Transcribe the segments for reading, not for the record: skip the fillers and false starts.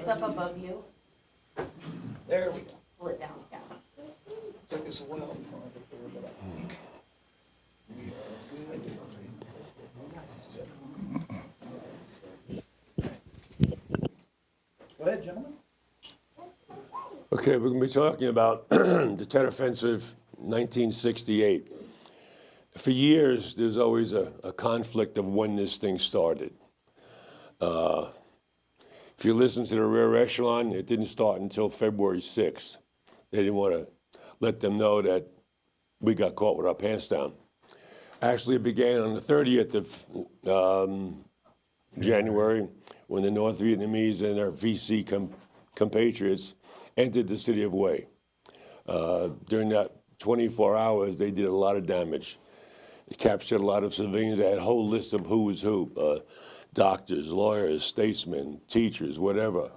It's up above you. There we go. Pull it down, yeah. Took us a while to find it there, but I think we are good. Go ahead, gentlemen. Okay, we're going to be talking about the Tet Offensive, 1968. For years, there's always a conflict of when this thing started. If you listen to the rear echelon, it didn't start until February 6th. They didn't want to let them know that we got caught with our pants down. Actually, it began on the 30th of January when the North Vietnamese and their VC compatriots entered the city of Hue. During that 24 hours, they did a lot of damage. They captured a lot of civilians. They had a whole list of who was who, doctors, lawyers, statesmen, teachers, whatever.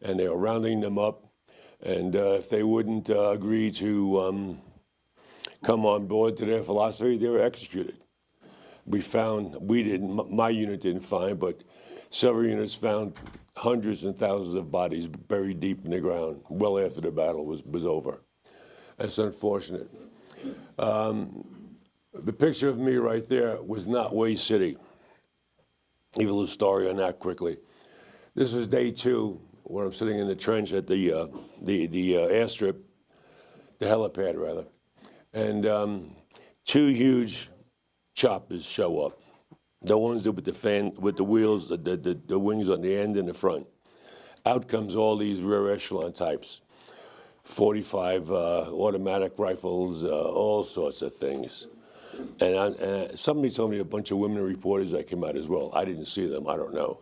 And they were rounding them up. And if they wouldn't agree to come on board to their philosophy, they were executed. We didn't, my unit didn't find, but several units found hundreds and thousands of bodies buried deep in the ground well after the battle was over. That's unfortunate. The picture of me right there was not Hue City. Give a little story on that quickly. This was day 2, where I'm sitting in the trench at the airstrip, the helipad rather, and 2 huge choppers show up. The ones that with the wheels, the wings on the end and the front. Out comes all these rear echelon types, 45 automatic rifles, all sorts of things. And somebody told me a bunch of women reporters that came out as well. I didn't see them, I don't know.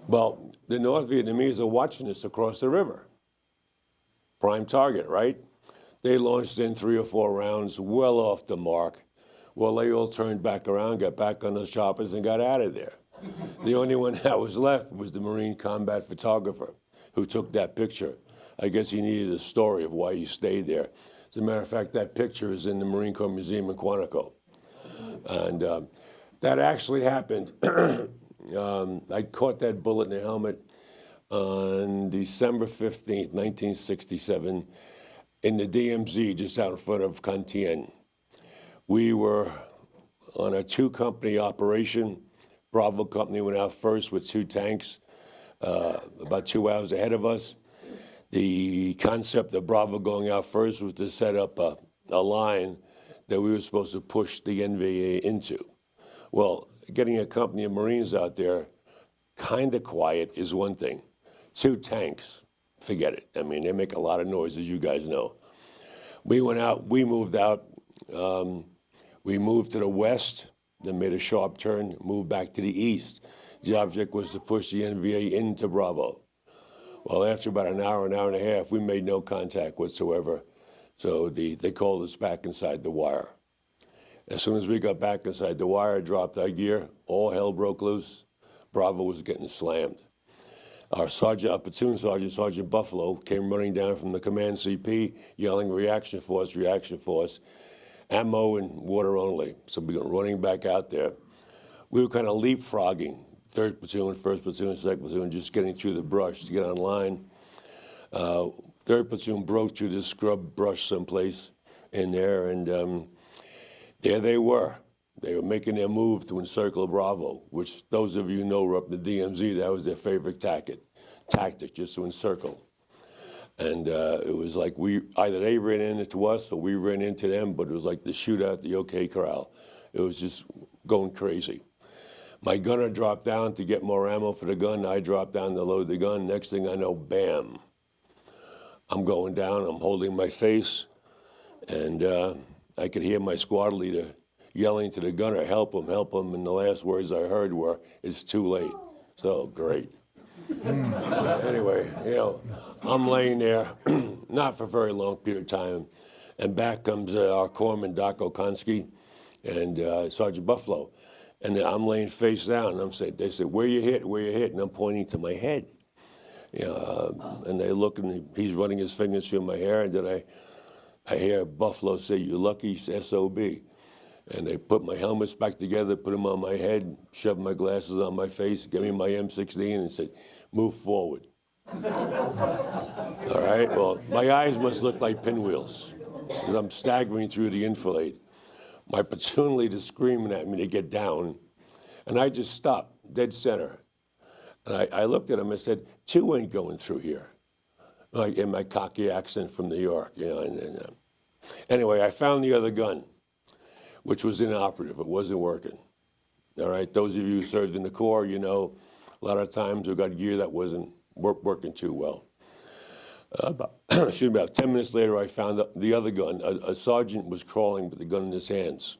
Well, the North Vietnamese are watching this across the river. Prime target, right? They launched in 3 or 4 rounds, well off the mark. Well, they all turned back around, got back on those choppers, and got out of there. The only one that was left was the Marine combat photographer who took that picture. I guess he needed a story of why he stayed there. As a matter of fact, that picture is in the Marine Corps Museum in Quantico. And that actually happened. I caught that bullet in the helmet on December 15th, 1967, in the DMZ, just out in front of Can Tien. We were on a 2-company operation. Bravo Company went out first with 2 tanks, about 2 hours ahead of us. The concept of Bravo going out first was to set up a line that we were supposed to push the NVA into. Well, getting a company of Marines out there, kind of quiet is one thing. 2 tanks, forget it. I mean, they make a lot of noise, as you guys know. We went out, we moved out. We moved to the west, then made a sharp turn, moved back to the east. The object was to push the NVA into Bravo. Well, after about an hour and a half, we made no contact whatsoever. So they called us back inside the wire. As soon as we got back inside the wire, dropped our gear, all hell broke loose. Bravo was getting slammed. Our sergeant, our platoon sergeant, Sergeant Buffalo, came running down from the command CP, yelling, reaction force, ammo and water only. So we were running back out there. We were kind of leapfrogging, 3rd platoon, 1st platoon, 2nd platoon, just getting through the brush to get on line. 3rd platoon broke through this scrub brush someplace in there, and there they were. They were making their move to encircle Bravo, which those of you who know were up in the DMZ, that was their favorite tactic, just to encircle. And it was like either they ran into us or we ran into them, but it was like the shootout at the OK Corral. It was just going crazy. My gunner dropped down to get more ammo for the gun. I dropped down to load the gun. Next thing I know, bam. I'm going down, I'm holding my face, and I could hear my squad leader yelling to the gunner, help him, and the last words I heard were, it's too late. So, great. Anyway, you know, I'm laying there, not for a very long period of time, and back comes our corpsman, Doc Okonski, and Sergeant Buffalo. And I'm laying face down, and they said, where you hit, and I'm pointing to my head. You know, and they look, and he's running his fingers through my hair, and then I hear Buffalo say, you lucky SOB. And they put my helmets back together, put them on my head, shoved my glasses on my face, gave me my M16, and said, move forward. All right, well, my eyes must look like pinwheels as I'm staggering through the enfilade. My platoon leader screaming at me to get down, and I just stopped, dead center. And I looked at him and said, two ain't going through here. Like in my cocky accent from New York, you know. Anyway, I found the other gun, which was inoperative. It wasn't working. All right, those of you who served in the Corps, you know, a lot of times we got gear that wasn't working too well. About 10 minutes later, I found the other gun. A sergeant was crawling with the gun in his hands.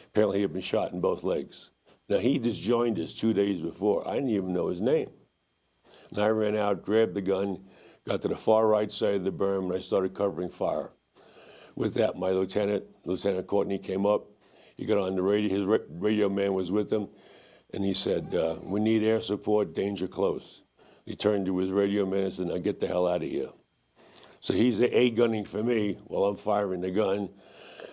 Apparently, he had been shot in both legs. Now, he just joined us 2 days before. I didn't even know his name. And I ran out, grabbed the gun, got to the far right side of the berm, and I started covering fire. With that, my Lieutenant Courtney, came up. He got on the radio. His radio man was with him, and he said, "We need air support, danger close." He turned to his radio man and said, "Now get the hell out of here." So he's A-gunning for me while I'm firing the gun,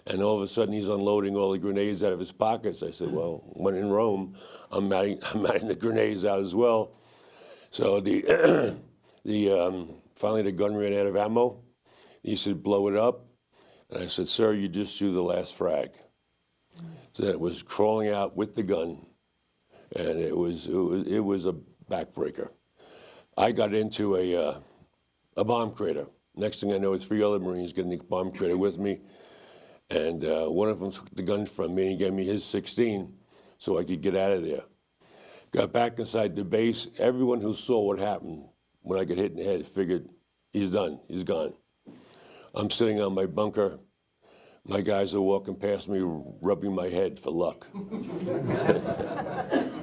and all of a sudden he's unloading all the grenades out of his pockets. I said, well, when in Rome, I'm adding the grenades out as well. So finally the gun ran out of ammo. He said, blow it up. And I said, sir, you just threw the last frag. So then it was crawling out with the gun, and it was a backbreaker. I got into a bomb crater. Next thing I know, 3 other Marines getting the bomb crater with me, and one of them took the gun from me and he gave me his 16 so I could get out of there. Got back inside the base. Everyone who saw what happened when I got hit in the head figured, he's done, he's gone. I'm sitting on my bunker. My guys are walking past me, rubbing my head for luck.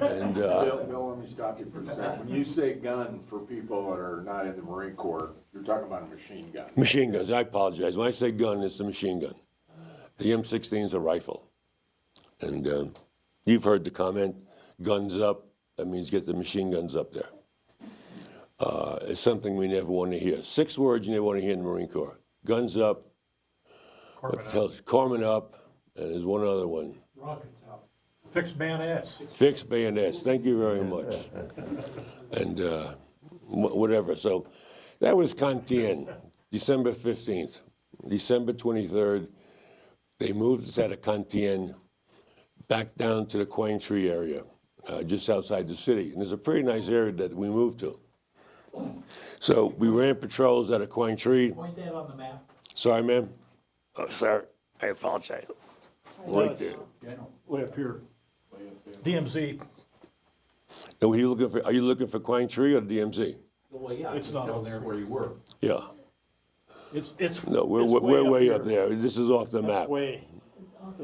And, Bill, let me stop you for a second. When you say gun, for people that are not in the Marine Corps, you're talking about a machine gun. Machine guns, I apologize. When I say gun, it's a machine gun. The M16 is a rifle. And you've heard the comment, guns up, that means get the machine guns up there. It's something we never want to hear. 6 words you never want to hear in the Marine Corps. Guns up, Corpsman up, and there's one other one. Rockets out. Fixed bayonets. Fixed bayonets, thank you very much. And whatever, so that was Cantien, December 15th. December 23rd, they moved us out of Cantien back down to the Quang Tree area, just outside the city. And there's a pretty nice area that we moved to. So we ran patrols out of Quang Tree. Point that on the map. Sorry, ma'am. Oh, sorry, I apologize. Right there. Way up here. DMZ. Now, are you looking for Quang Tree or DMZ? Well, yeah, It's it's not down up there there. where you were. Yeah. It's. No, we're it's way up here. there. This is off the That's map. way,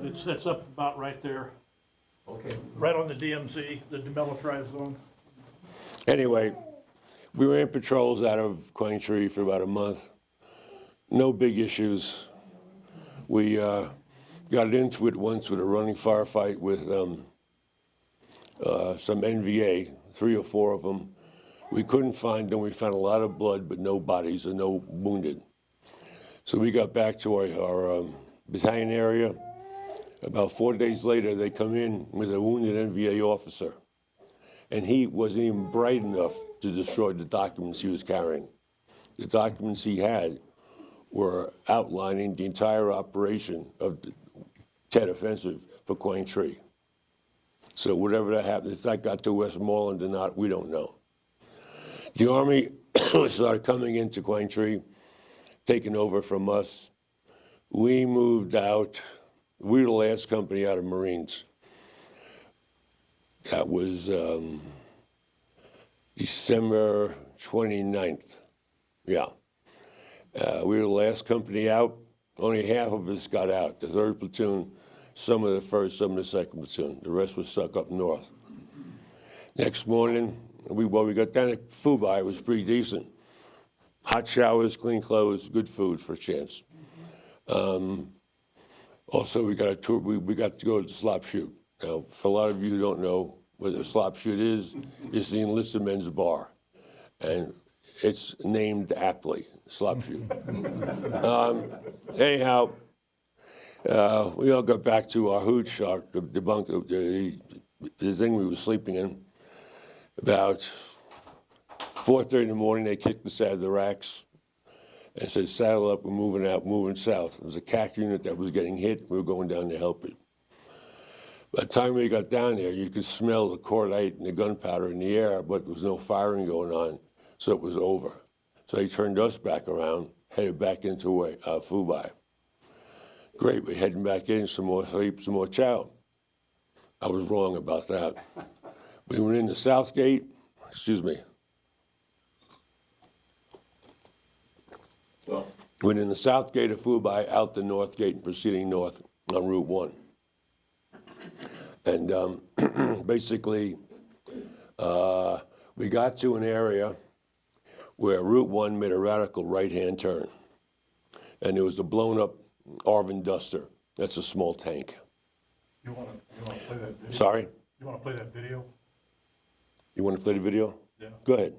it's up about right there, Okay. right on the DMZ, the demilitarized zone. Anyway, we ran patrols out of Quang Tree for about a month. No big issues. We got into it once with a running firefight with some NVA, 3 or 4 of them. We couldn't find them. We found a lot of blood, but no bodies and no wounded. So we got back to our battalion area. About 4 days later, they come in with a wounded NVA officer. And he wasn't even bright enough to destroy the documents he was carrying. The documents he had were outlining the entire operation of the Tet Offensive for Quang Tree. So whatever that happened, if that got to Westmoreland or not, we don't know. The Army started coming into Quang Tree, taking over from us. We moved out. We were the last company out of Marines. That was December 29th. Yeah. We were the last company out. Only half of us got out. The 3rd platoon, some of the 1st, some of the 2nd platoon. The rest was stuck up north. Next morning, we got down at Fubai. It was pretty decent. Hot showers, clean clothes, good food for a chance. Also, we got a tour. We got to go to the slop shoot. Now, for a lot of you who don't know what a slop shoot is, it's the enlisted men's bar, and it's named aptly, slop shoot. Anyhow, we all got back to our hooch, the bunk, the thing we were sleeping in. About 4:30 in the morning, they kicked us out of the racks and said, saddle up, we're moving out, moving south. It was a CAC unit that was getting hit. We were going down to help it. By the time we got down there, you could smell the cordite and the gunpowder in the air, but there was no firing going on, so it was over. So they turned us back around, headed back into Phu Bai. Great, we're heading back in, some more sleep, some more chow. I was wrong about that. We went in the south gate, excuse me. Well, Went in the south gate of Phu Bai, out the north gate, and proceeding north on Route 1. And basically, we got to an area where Route 1 made a radical right-hand turn. And there was a blown-up Arvin Duster. That's a small tank. You wanna play that video? Sorry? You wanna play that video? You want to play the video? Yeah. Go ahead.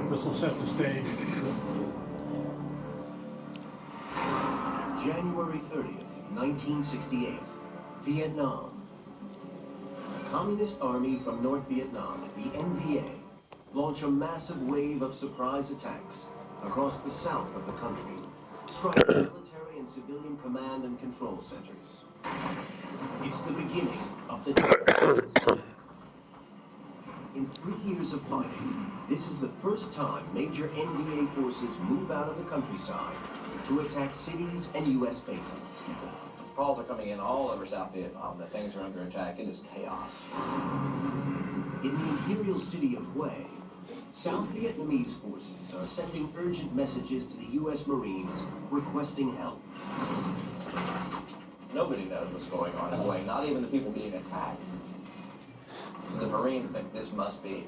This'll set the stage. January 30th, 1968, Vietnam. The Communist Army from North Vietnam, the NVA, launched a massive wave of surprise attacks across the south of the country, striking military and civilian command and control centers. It's the beginning of the Tet Offensive. In 3 years of fighting, this is the first time major NVA forces move out of the countryside to attack cities and U.S. bases. Calls are coming in all over South Vietnam that things are under attack. It is chaos. In the imperial city of Hue, South Vietnamese forces are sending urgent messages to the U.S. Marines requesting help. Nobody knows what's going on in Hue, not even the people being attacked. So the Marines think this must be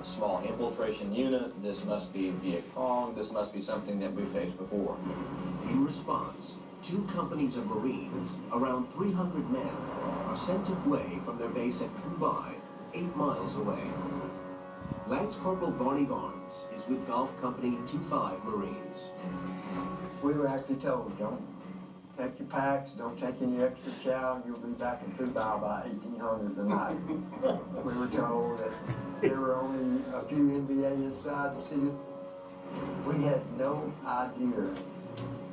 a small infiltration unit, this must be Viet Cong, this must be something that we've faced before. In response, 2 companies of Marines, around 300 men, are sent to Hue from their base at Phu Bai, 8 miles away. Lance Corporal Barney Barnes is with Golf Company 25 Marines. We were actually told, don't take your packs, don't take any extra chow, you'll be back in Phu Bai by 1800 tonight. We were told that there were only a few NVA inside the city. We had no idea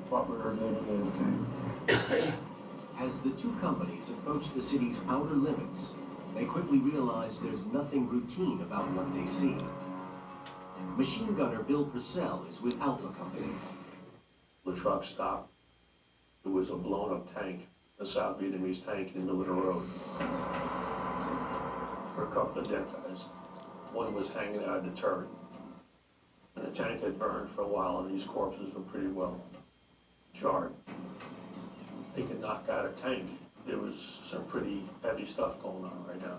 what we were getting into. As the 2 companies approach the city's outer limits, they quickly realize there's nothing routine about what they see. Machine gunner Bill Purcell is with Alpha Company. The truck stopped. It was a blown-up tank, a South Vietnamese tank in the middle of the road. There were a couple of dead guys. One was hanging out of the turret. And the tank had burned for a while, and these corpses were pretty well charred. They could knock out a tank. There was some pretty heavy stuff going on right now.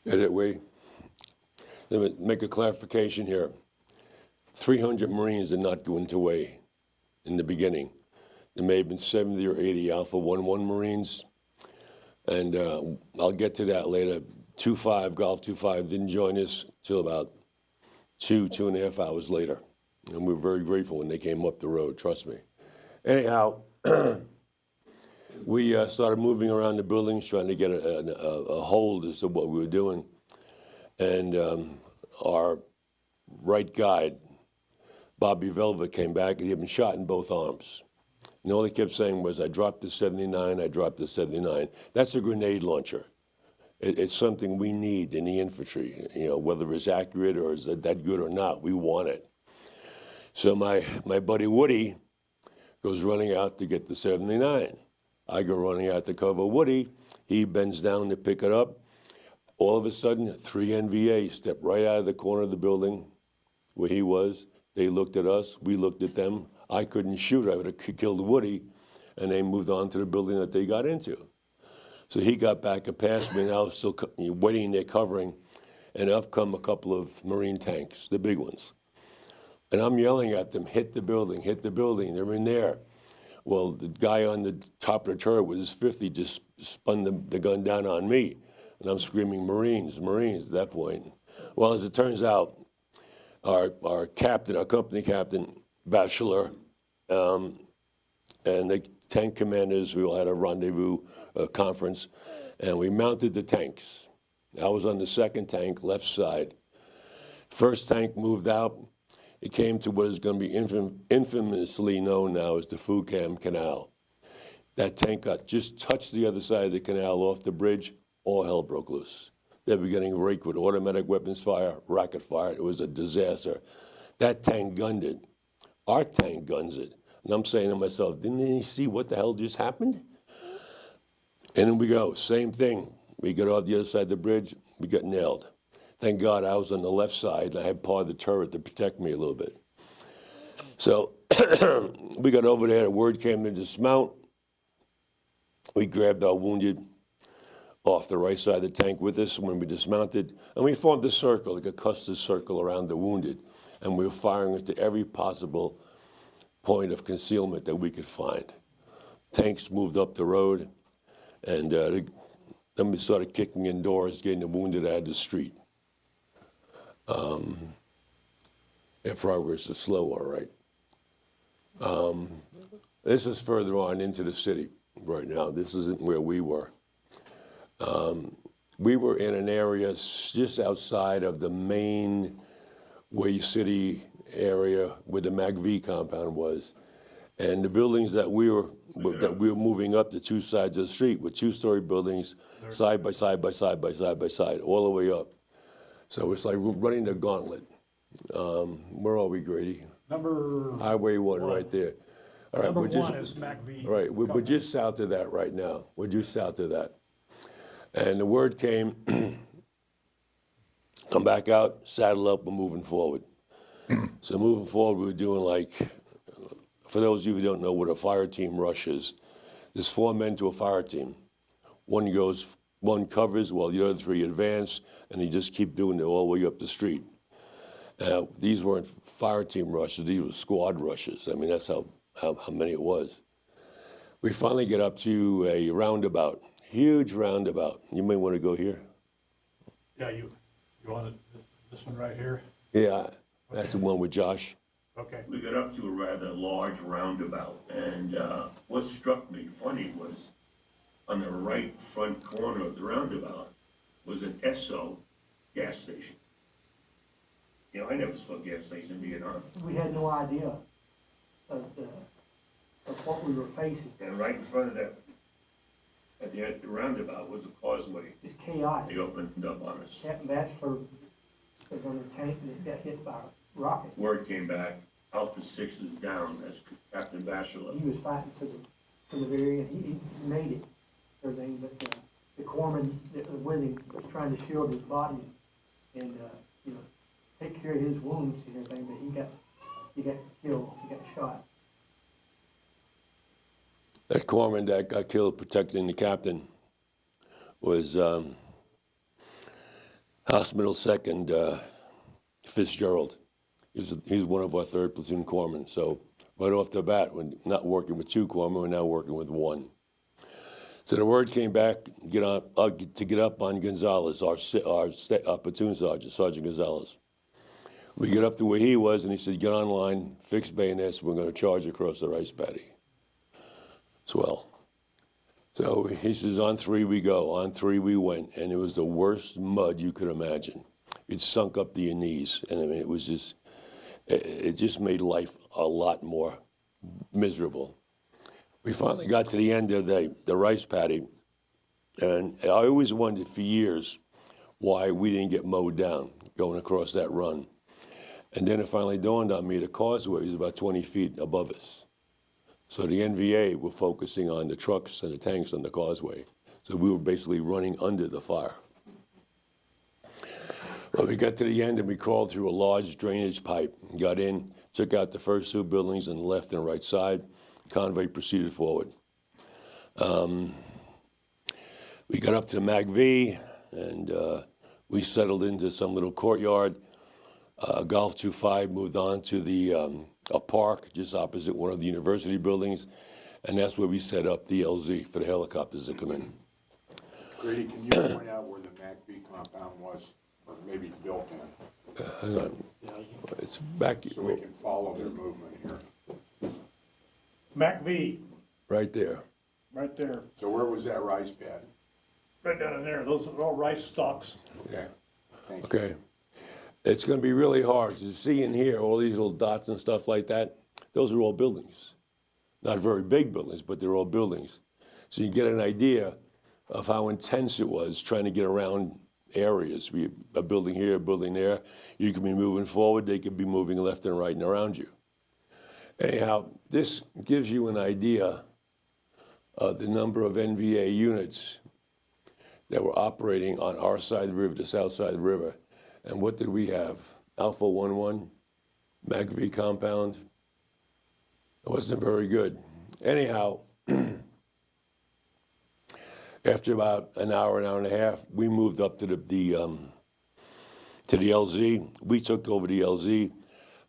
Edit, wait. Let me make a clarification here. 300 Marines did not go into Hue in the beginning. There may have been 70 or 80 Alpha 11 Marines, and I'll get to that later. 2-5, Golf 2-5 didn't join us till about 2.5 hours later, and we were very grateful when they came up the road, trust me. Anyhow, we started moving around the buildings trying to get a hold as to what we were doing, and our right guide, Bobby Velvet, came back, and he had been shot in both arms. And all he kept saying was, I dropped the 79, I dropped the 79. That's a grenade launcher. It's something we need in the infantry, you know, whether it's accurate or is that good or not, we want it. So my buddy Woody goes running out to get the 79. I go running out to cover Woody. He bends down to pick it up. All of a sudden, 3 NVA stepped right out of the corner of the building where he was. They looked at us, we looked at them. I couldn't shoot, I would have killed Woody, and they moved on to the building that they got into. So he got back and passed me, and I was still waiting there covering, and up come a couple of Marine tanks, the big ones. And I'm yelling at them, hit the building, they're in there. Well, the guy on the top of the turret with his 50 just spun the gun down on me, and I'm screaming, Marines, Marines at that point. Well, as it turns out, our captain, our company captain, Bachelor, and the tank commanders, we all had a rendezvous conference, and we mounted the tanks. I was on the second tank, left side. First tank moved out. It came to what is going to be infamously known now as the Fucam Canal. That tank just touched the other side of the canal off the bridge, all hell broke loose. They were getting raked with automatic weapons fire, rocket fire. It was a disaster. That tank gunned it. Our tank guns it. And I'm saying to myself, didn't they see what the hell just happened? And in we go, same thing. We get off the other side of the bridge, we got nailed. Thank God I was on the left side, and I had part of the turret to protect me a little bit. So we got over there, the word came to dismount. We grabbed our wounded off the right side of the tank with us when we dismounted, and we formed a circle, like a Custis circle around the wounded, and we were firing it to every possible point of concealment that we could find. Tanks moved up the road, and then we started kicking in doors, getting the wounded out of the street. Their progress is slow, all right. This is further on into the city right now. This isn't where we were. We were in an area just outside of the main Way City area where the MACV compound was. And the buildings that we were moving up the two sides of the street were two-story buildings, side by side by side by side by side, all the way up. So it's like running the gauntlet. Where are we, Grady? Number Highway 1 right there. All right, number we're just, one is MACV. right, we're just south of that right now. We're just south of that. And the word came, come back out, saddle up, we're moving forward. So moving forward, we were doing like, for those of you who don't know what a fire team rush is, there's 4 men to a fire team. One covers while the other 3 advance, and you just keep doing it all the way up the street. These weren't fire team rushes, these were squad rushes. I mean, that's how many it was. We finally get up to a roundabout, huge roundabout. You may want to go here. Yeah, you want it, this one right here? Yeah, that's the one with Josh. Okay. We got up to a rather large roundabout, and what struck me funny was on the right front corner of the roundabout was an Esso gas station. You know, I never saw a gas station in Vietnam. We had no idea of what we were facing. And right in front of that, at the roundabout was a causeway. It's chaotic. They opened up on us. Captain Bachelor was on the tank that got hit by a rocket. Word came back, Alpha 6 is down, that's Captain Bachelor. He was fighting for the very end. He made it, everything, but the corpsman that was with him was trying to shield his body and, you know, take care of his wounds and everything, but he got killed, he got shot. That corpsman that got killed protecting the captain was Hospital 2nd Fitzgerald. He's one of our 3rd platoon corpsmen. So right off the bat, we're not working with 2 corpsmen, we're now working with 1. So the word came back to get up on Gonzalez, our platoon sergeant, Sergeant Gonzalez. We get up to where he was, and he said, get on line, fix bayonets, we're going to charge across the rice paddy. Swell. So he says, on 3 we go, on 3 we went, and it was the worst mud you could imagine. It sunk up to your knees, and I mean, it just made life a lot more miserable. We finally got to the end of the rice paddy, and I always wondered for years why we didn't get mowed down going across that run. And then it finally dawned on me the causeway was about 20 feet above us. So the NVA were focusing on the trucks and the tanks on the causeway. So we were basically running under the fire. Well, we got to the end and we crawled through a large drainage pipe, got in, took out the first 2 buildings on the left and right side. Convoy proceeded forward. We got up to the MACV and we settled into some little courtyard. Golf 25 moved on to a park just opposite one of the university buildings, and that's where we set up the LZ for the helicopters to come in. Grady, can you point out where the MACV compound was, or maybe built in? Hang on. It's back So we can follow their movement here. MACV, right there. right there. So where was that rice pad? right down in there, those are all rice stalks. Yeah. Thank you. Okay. It's going to be really hard to see in here all these little dots and stuff like that. Those are all buildings. Not very big buildings, but they're all buildings. So you get an idea of how intense it was trying to get around areas. A building here, a building there. You could be moving forward, they could be moving left and right and around you. Anyhow, this gives you an idea of the number of NVA units that were operating on our side of the river, the south side of the river. And what did we have? Alpha 11, MACV compound. It wasn't very good. Anyhow, after about an hour and a half, we moved up to the LZ. We took over the LZ.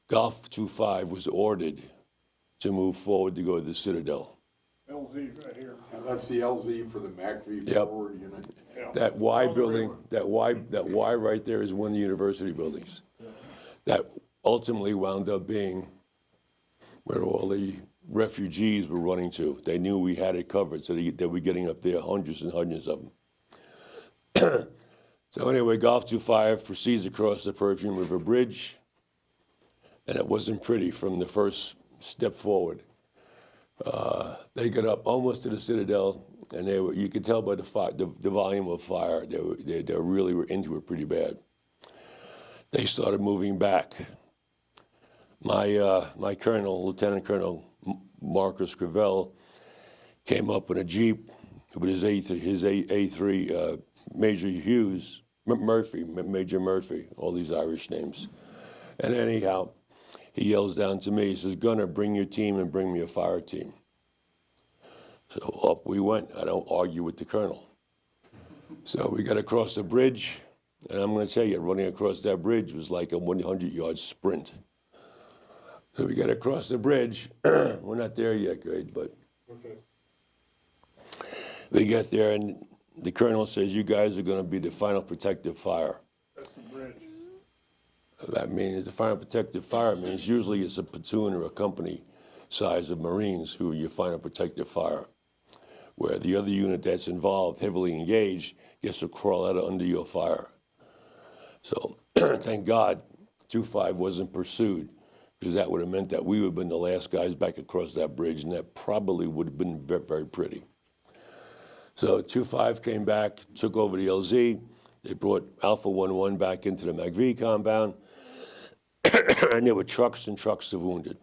Golf 25 was ordered to move forward to go to the Citadel. LZ right here. And that's the LZ for the MACV Yep. forward unit. Yeah. That Y On the building, river. that Y right there is one of the university buildings. That ultimately wound up being where all the refugees were running to. They knew we had it covered, so they were getting up there, hundreds and hundreds of them. So anyway, Golf 25 proceeds across the Perfume River Bridge, and it wasn't pretty from the first step forward. They got up almost to the Citadel, and you could tell by the volume of fire, they really were into it pretty bad. They started moving back. My colonel, Lieutenant Colonel Marcus Gravel, came up in a Jeep with his A3, Major Hughes, Major Murphy, all these Irish names. And anyhow, he yells down to me, he says, "Gunner, bring your team and bring me a fire team." So up we went. I don't argue with the colonel. So we got across the bridge, and I'm going to tell you, running across that bridge was like a 100-yard sprint. So we got across the bridge. We're not there yet, Greg, but we get there, and the colonel says, "You guys are going to be the final protective fire." That's the bridge. That means the final protective fire means usually it's a platoon or a company size of Marines who are your final protective fire, where the other unit that's involved, heavily engaged, gets to crawl out under your fire. So thank God 25 wasn't pursued, because that would have meant that we would have been the last guys back across that bridge, and that probably would have been very, very pretty. So 25 came back, took over the LZ. They brought Alpha 11 back into the MACV compound, and there were trucks and trucks of wounded.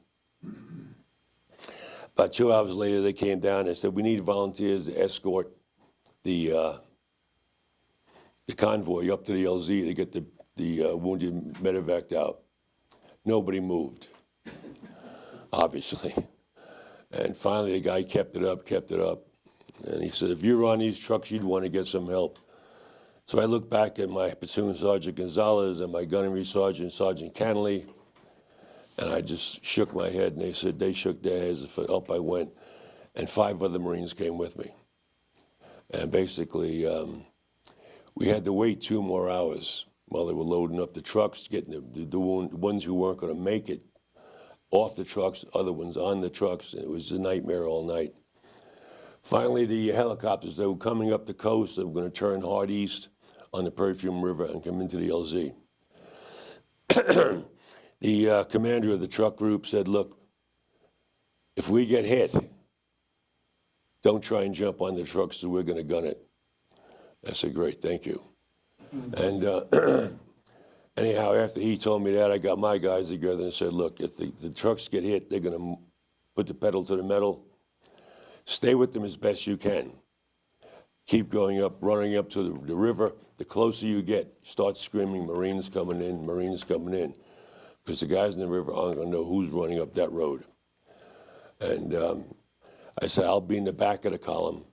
About 2 hours later, they came down and said, "We need volunteers to escort the convoy up to the LZ to get the wounded medevaced out." Nobody moved, obviously. And finally, the guy kept it up. And he said, "If you're on these trucks, you'd want to get some help." So I looked back at my platoon sergeant Gonzalez and my gunnery sergeant, Sergeant Canley, and I just shook my head, and they shook their heads, and up I went. And 5 other Marines came with me. And basically, we had to wait 2 more hours while they were loading up the trucks, getting the ones who weren't going to make it off the trucks, other ones on the trucks. And it was a nightmare all night. Finally, the helicopters, they were coming up the coast. They were going to turn hard east on the Perfume River and come into the LZ. The commander of the truck group said, "Look, if we get hit, don't try and jump on the trucks, so we're going to gun it." I said, "Great, thank you." And anyhow, after he told me that, I got my guys together and said, "Look, if the trucks get hit, they're going to put the pedal to the metal. Stay with them as best you can. Keep going up, running up to the river. The closer you get, start screaming, 'Marines coming in, Marines coming in.' Because the guys in the river aren't going to know who's running up that road." And I said, "I'll be in the back of the column.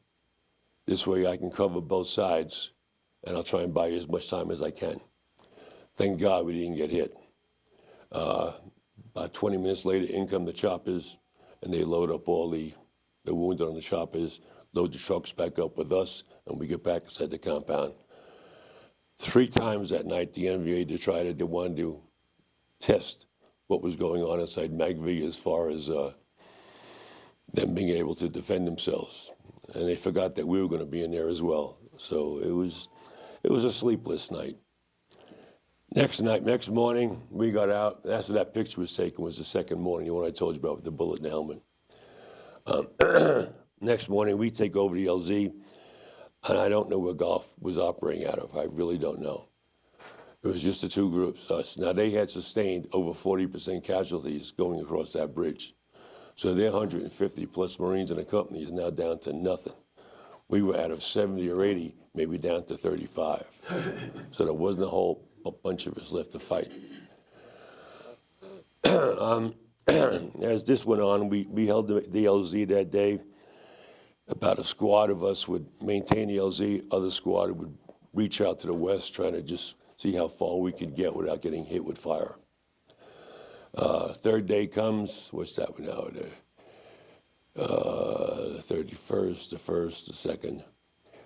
This way I can cover both sides, and I'll try and buy you as much time as I can." Thank God we didn't get hit. About 20 minutes later, in come the choppers, and they load up all the wounded on the choppers, load the trucks back up with us, and we get back inside the compound. 3 times that night, the NVA they wanted to test what was going on inside MACV as far as them being able to defend themselves. And they forgot that we were going to be in there as well. So it was a sleepless night. Next morning, we got out. After that picture was taken was the second morning, the one I told you about with the bullet in the helmet. Next morning, we take over the LZ, and I don't know where Golf was operating out of. I really don't know. It was just the two groups, us. Now, they had sustained over 40% casualties going across that bridge. So their 150 plus Marines in the company is now down to nothing. We were out of 70 or 80, maybe down to 35. So there wasn't a bunch of us left to fight. As this went on, we held the LZ that day. About a squad of us would maintain the LZ. Other squad would reach out to the west, trying to just see how far we could get without getting hit with fire. Third day comes. What's that one now? The 31st, the 1st, the 2nd.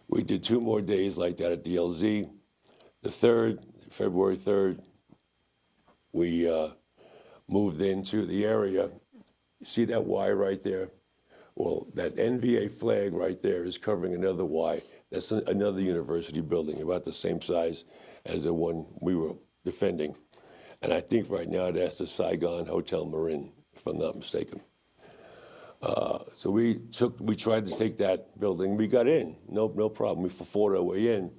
We did 2 more days like that at the LZ. The 3rd, February 3rd, we moved into the area. You see that Y right there? Well, that NVA flag right there is covering another Y. That's another university building, about the same size as the one we were defending. And I think right now that's the Saigon Hotel Marin, if I'm not mistaken. So we tried to take that building. We got in, no problem. We fought our way in,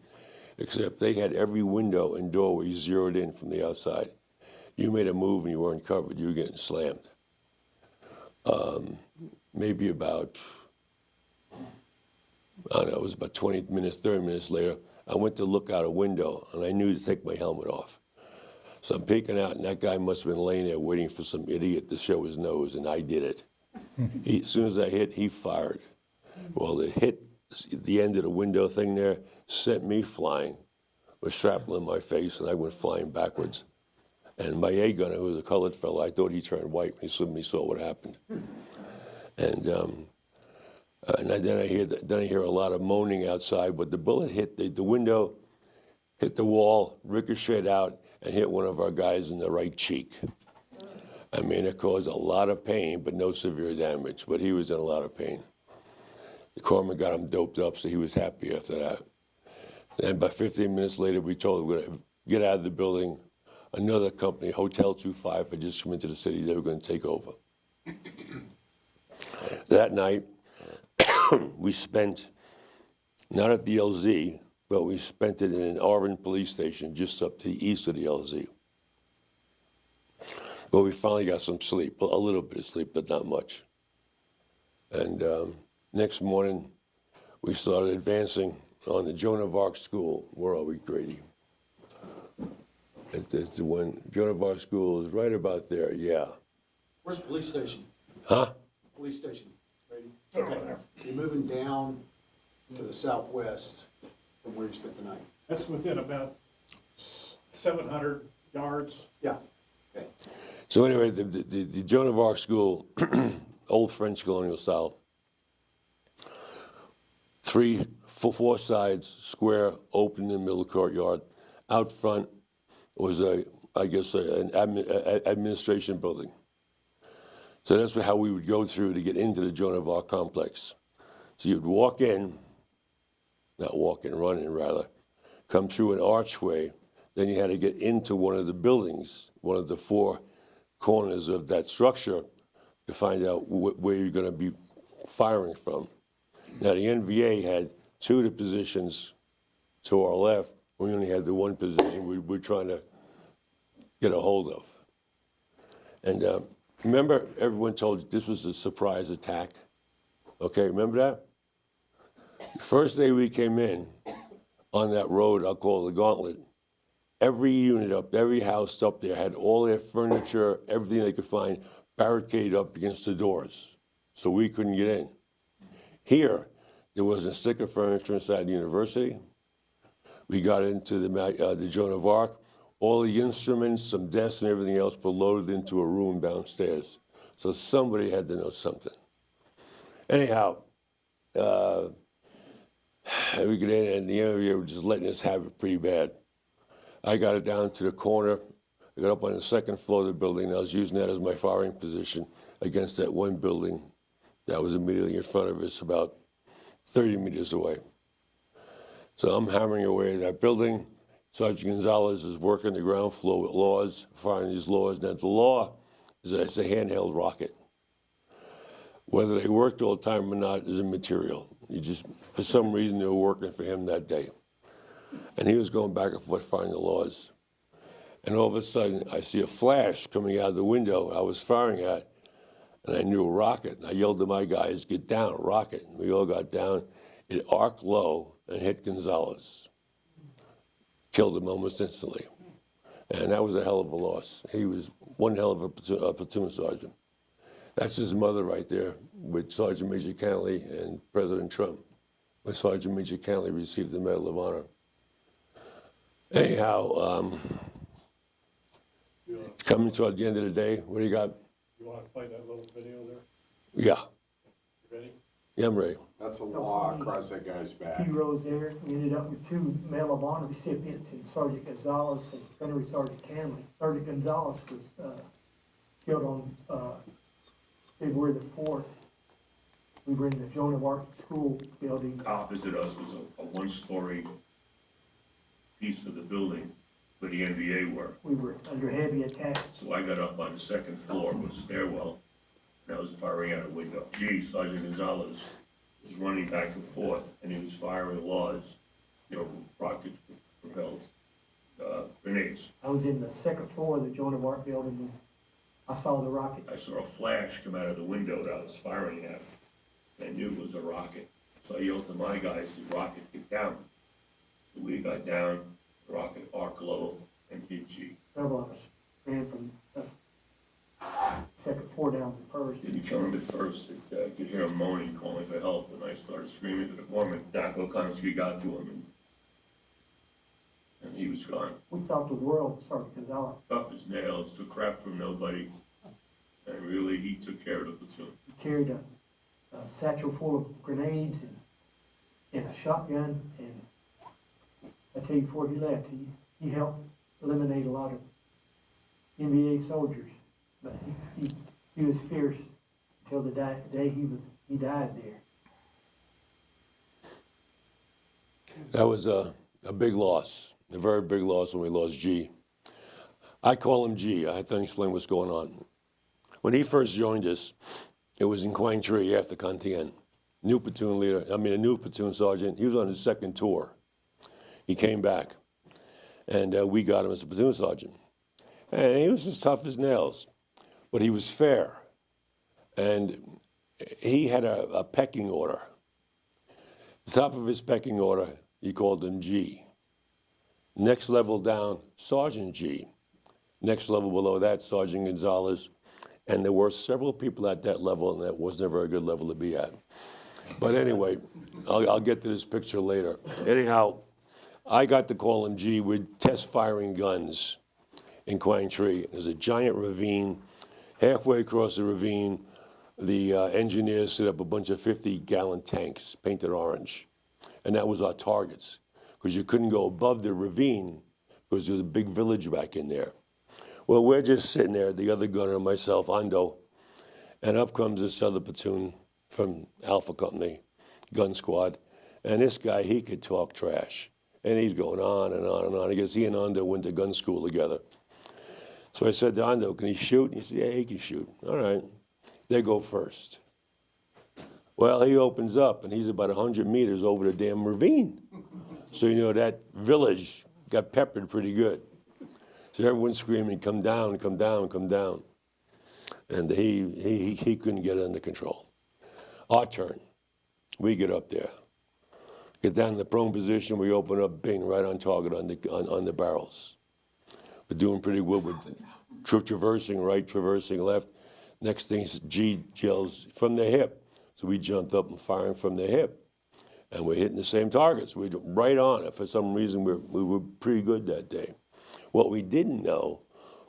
except they had every window and doorway zeroed in from the outside. You made a move and you weren't covered, you were getting slammed. Maybe about, I don't know, it was about 20 minutes, 30 minutes later, I went to look out a window and I knew to take my helmet off. So I'm peeking out and that guy must have been laying there waiting for some idiot to show his nose, and I did it. As soon as I hit, he fired. Well, it hit the end of the window thing there, sent me flying with shrapnel in my face, and I went flying backwards. And my A gunner, who was a colored fellow, I thought he turned white when he saw what happened. And then I hear a lot of moaning outside, but the bullet hit the window, hit the wall, ricocheted out, and hit one of our guys in the right cheek. I mean, it caused a lot of pain, but no severe damage. But he was in a lot of pain. The corpsman got him doped up, so he was happy after that. And about 15 minutes later, we told him we're going to get out of the building. Another company, Hotel 25, had just come into the city. They were going to take over. That night, we spent, not at the LZ, but we spent it in an Orange police station just up to the east of the LZ. But we finally got some sleep, a little bit of sleep, but not much. And next morning, we started advancing on the Joan of Arc School. Where are we, Grady? It's the one, Joan of Arc School is right about there, yeah. Where's the police station? Huh? Police station, Brady. Okay, you're moving down to the southwest from where you spent the night. That's within about 700 yards. Yeah, okay. So anyway, the Joan of Arc School, old French colonial style, 4 sides, square, open in the middle courtyard. Out front was an administration building. So that's how we would go through to get into the Joan of Arc complex. So you'd walk in, run in rather, come through an archway, then you had to get into one of the buildings, one of the 4 corners of that structure to find out where you're going to be firing from. Now the NVA had 2 of the positions to our left. We only had the 1 position we were trying to get a hold of. And remember, everyone told you this was a surprise attack? Okay, remember that? The first day we came in on that road, I'll call it the Gauntlet, every unit up, every house up there had all their furniture, everything they could find, barricaded up against the doors, so we couldn't get in. Here, there wasn't a stick of furniture inside the university. We got into the Joan of Arc. All the instruments, some desks and everything else were loaded into a room downstairs. So somebody had to know something. Anyhow, we get in, and the NVA were just letting us have it pretty bad. I got it down to the corner. I got up on the 2nd floor of the building, and I was using that as my firing position against that one building that was immediately in front of us, about 30 meters away. So I'm hammering away at that building. Sergeant Gonzalez is working the ground floor with laws, firing these laws. Now, the law is that it's a handheld rocket. Whether they worked all the time or not is immaterial. You just, for some reason, they were working for him that day. And he was going back and forth firing the laws. And all of a sudden, I see a flash coming out of the window I was firing at, and I knew a rocket. And I yelled to my guys, get down, rocket. And we all got down. It arced low and hit Gonzalez. Killed him almost instantly. And that was a hell of a loss. He was one hell of a platoon sergeant. That's his mother right there with Sergeant Major Cannelly and President Trump, where Sergeant Major Cannelly received the Medal of Honor. Anyhow, coming toward the end of the day, what do you got? You want to play that little video there? Yeah. You ready? Yeah, I'm ready. That's a law across that guy's back. Few rows there, we ended up with 2 Medal of Honor recipients in Sergeant Gonzalez and Gunnery Sergeant Canley. Sergeant Gonzalez was killed on February the 4th. We were in the Joan of Arc School building. Opposite us was a one-story piece of the building where the NVA were. We were under heavy attack. So I got up on the second floor with a stairwell, and I was firing out a window. Sergeant Gonzalez was running back and forth, and he was firing laws, rocket-propelled grenades. I was in the second floor of the Joan of Arc building and I saw the rocket. I saw a flash come out of the window that I was firing at. I knew it was a rocket. So I yelled to my guys, the rocket, get down. So we got down, the rocket arc low, and hit G. Several of us ran from the second floor down to the first. Didn't kill him at first. I could hear him moaning, calling for help, and I started screaming to the foreman. Doc O'Konski got to him, and he was gone. We thought the world of Sergeant Gonzalez. Tough as nails, took crap from nobody, and really, he took care of the platoon. He carried a satchel full of grenades and a shotgun, and I tell you, before he left, he helped eliminate a lot of NVA soldiers, but he was fierce until the day he died there. That was a big loss, a very big loss when we lost G. I call him G. I have to explain what's going on. When he first joined us, it was in Quang Tri after Cantien. New platoon leader, a new platoon sergeant. He was on his second tour. He came back, and we got him as a platoon sergeant. And he was as tough as nails, but he was fair. And he had a pecking order. The top of his pecking order, he called him G. Next level down, Sergeant G. Next level below that, Sergeant Gonzalez. And there were several people at that level, and that wasn't a very good level to be at. But anyway, I'll get to this picture later. Anyhow, I got to call him G with test firing guns in Quang Tri. There's a giant ravine. Halfway across the ravine, the engineers set up a bunch of 50-gallon tanks painted orange. And that was our targets, because you couldn't go above the ravine because there was a big village back in there. Well, we're just sitting there, the other gunner and myself, Ando, and up comes this other platoon from Alpha Company, gun squad, and this guy, he could talk trash. And he's going on and on and on. I guess he and Ando went to gun school together. So I said to Ando, can he shoot? And he said, yeah, he can shoot. All right, they go first. Well, he opens up, and he's about 100 meters over the damn ravine. So, you know, that village got peppered pretty good. So everyone's screaming, come down, come down, come down. And he couldn't get it under control. Our turn. We get up there. Get down in the prone position, we open up, bing, right on target on the barrels. We're doing pretty good. We're traversing right, traversing left. Next thing is G yells from the hip. So we jumped up and firing from the hip. And we're hitting the same targets. We're right on it. For some reason, we were pretty good that day. What we didn't know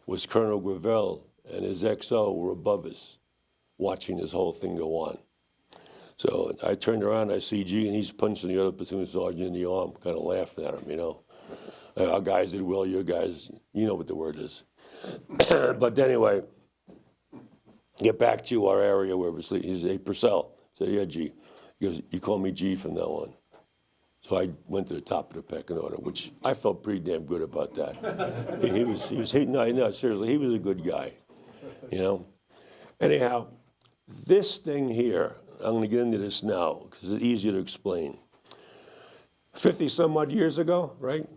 was Colonel Gravel and his XO were above us, watching this whole thing go on. So I turned around, I see G, and he's punching the other platoon sergeant in the arm, kind of laughing at him, you know. Our guys did well, your guys, you know what the word is. But anyway, get back to our area where we're sleeping. He said, hey, Purcell. I said, yeah, G. He goes, you call me G from now on. So I went to the top of the pecking order, which I felt pretty damn good about that. No, seriously, he was a good guy, you know? Anyhow, this thing here, I'm going to get into this now because it's easier to explain. 50 some odd years ago, right?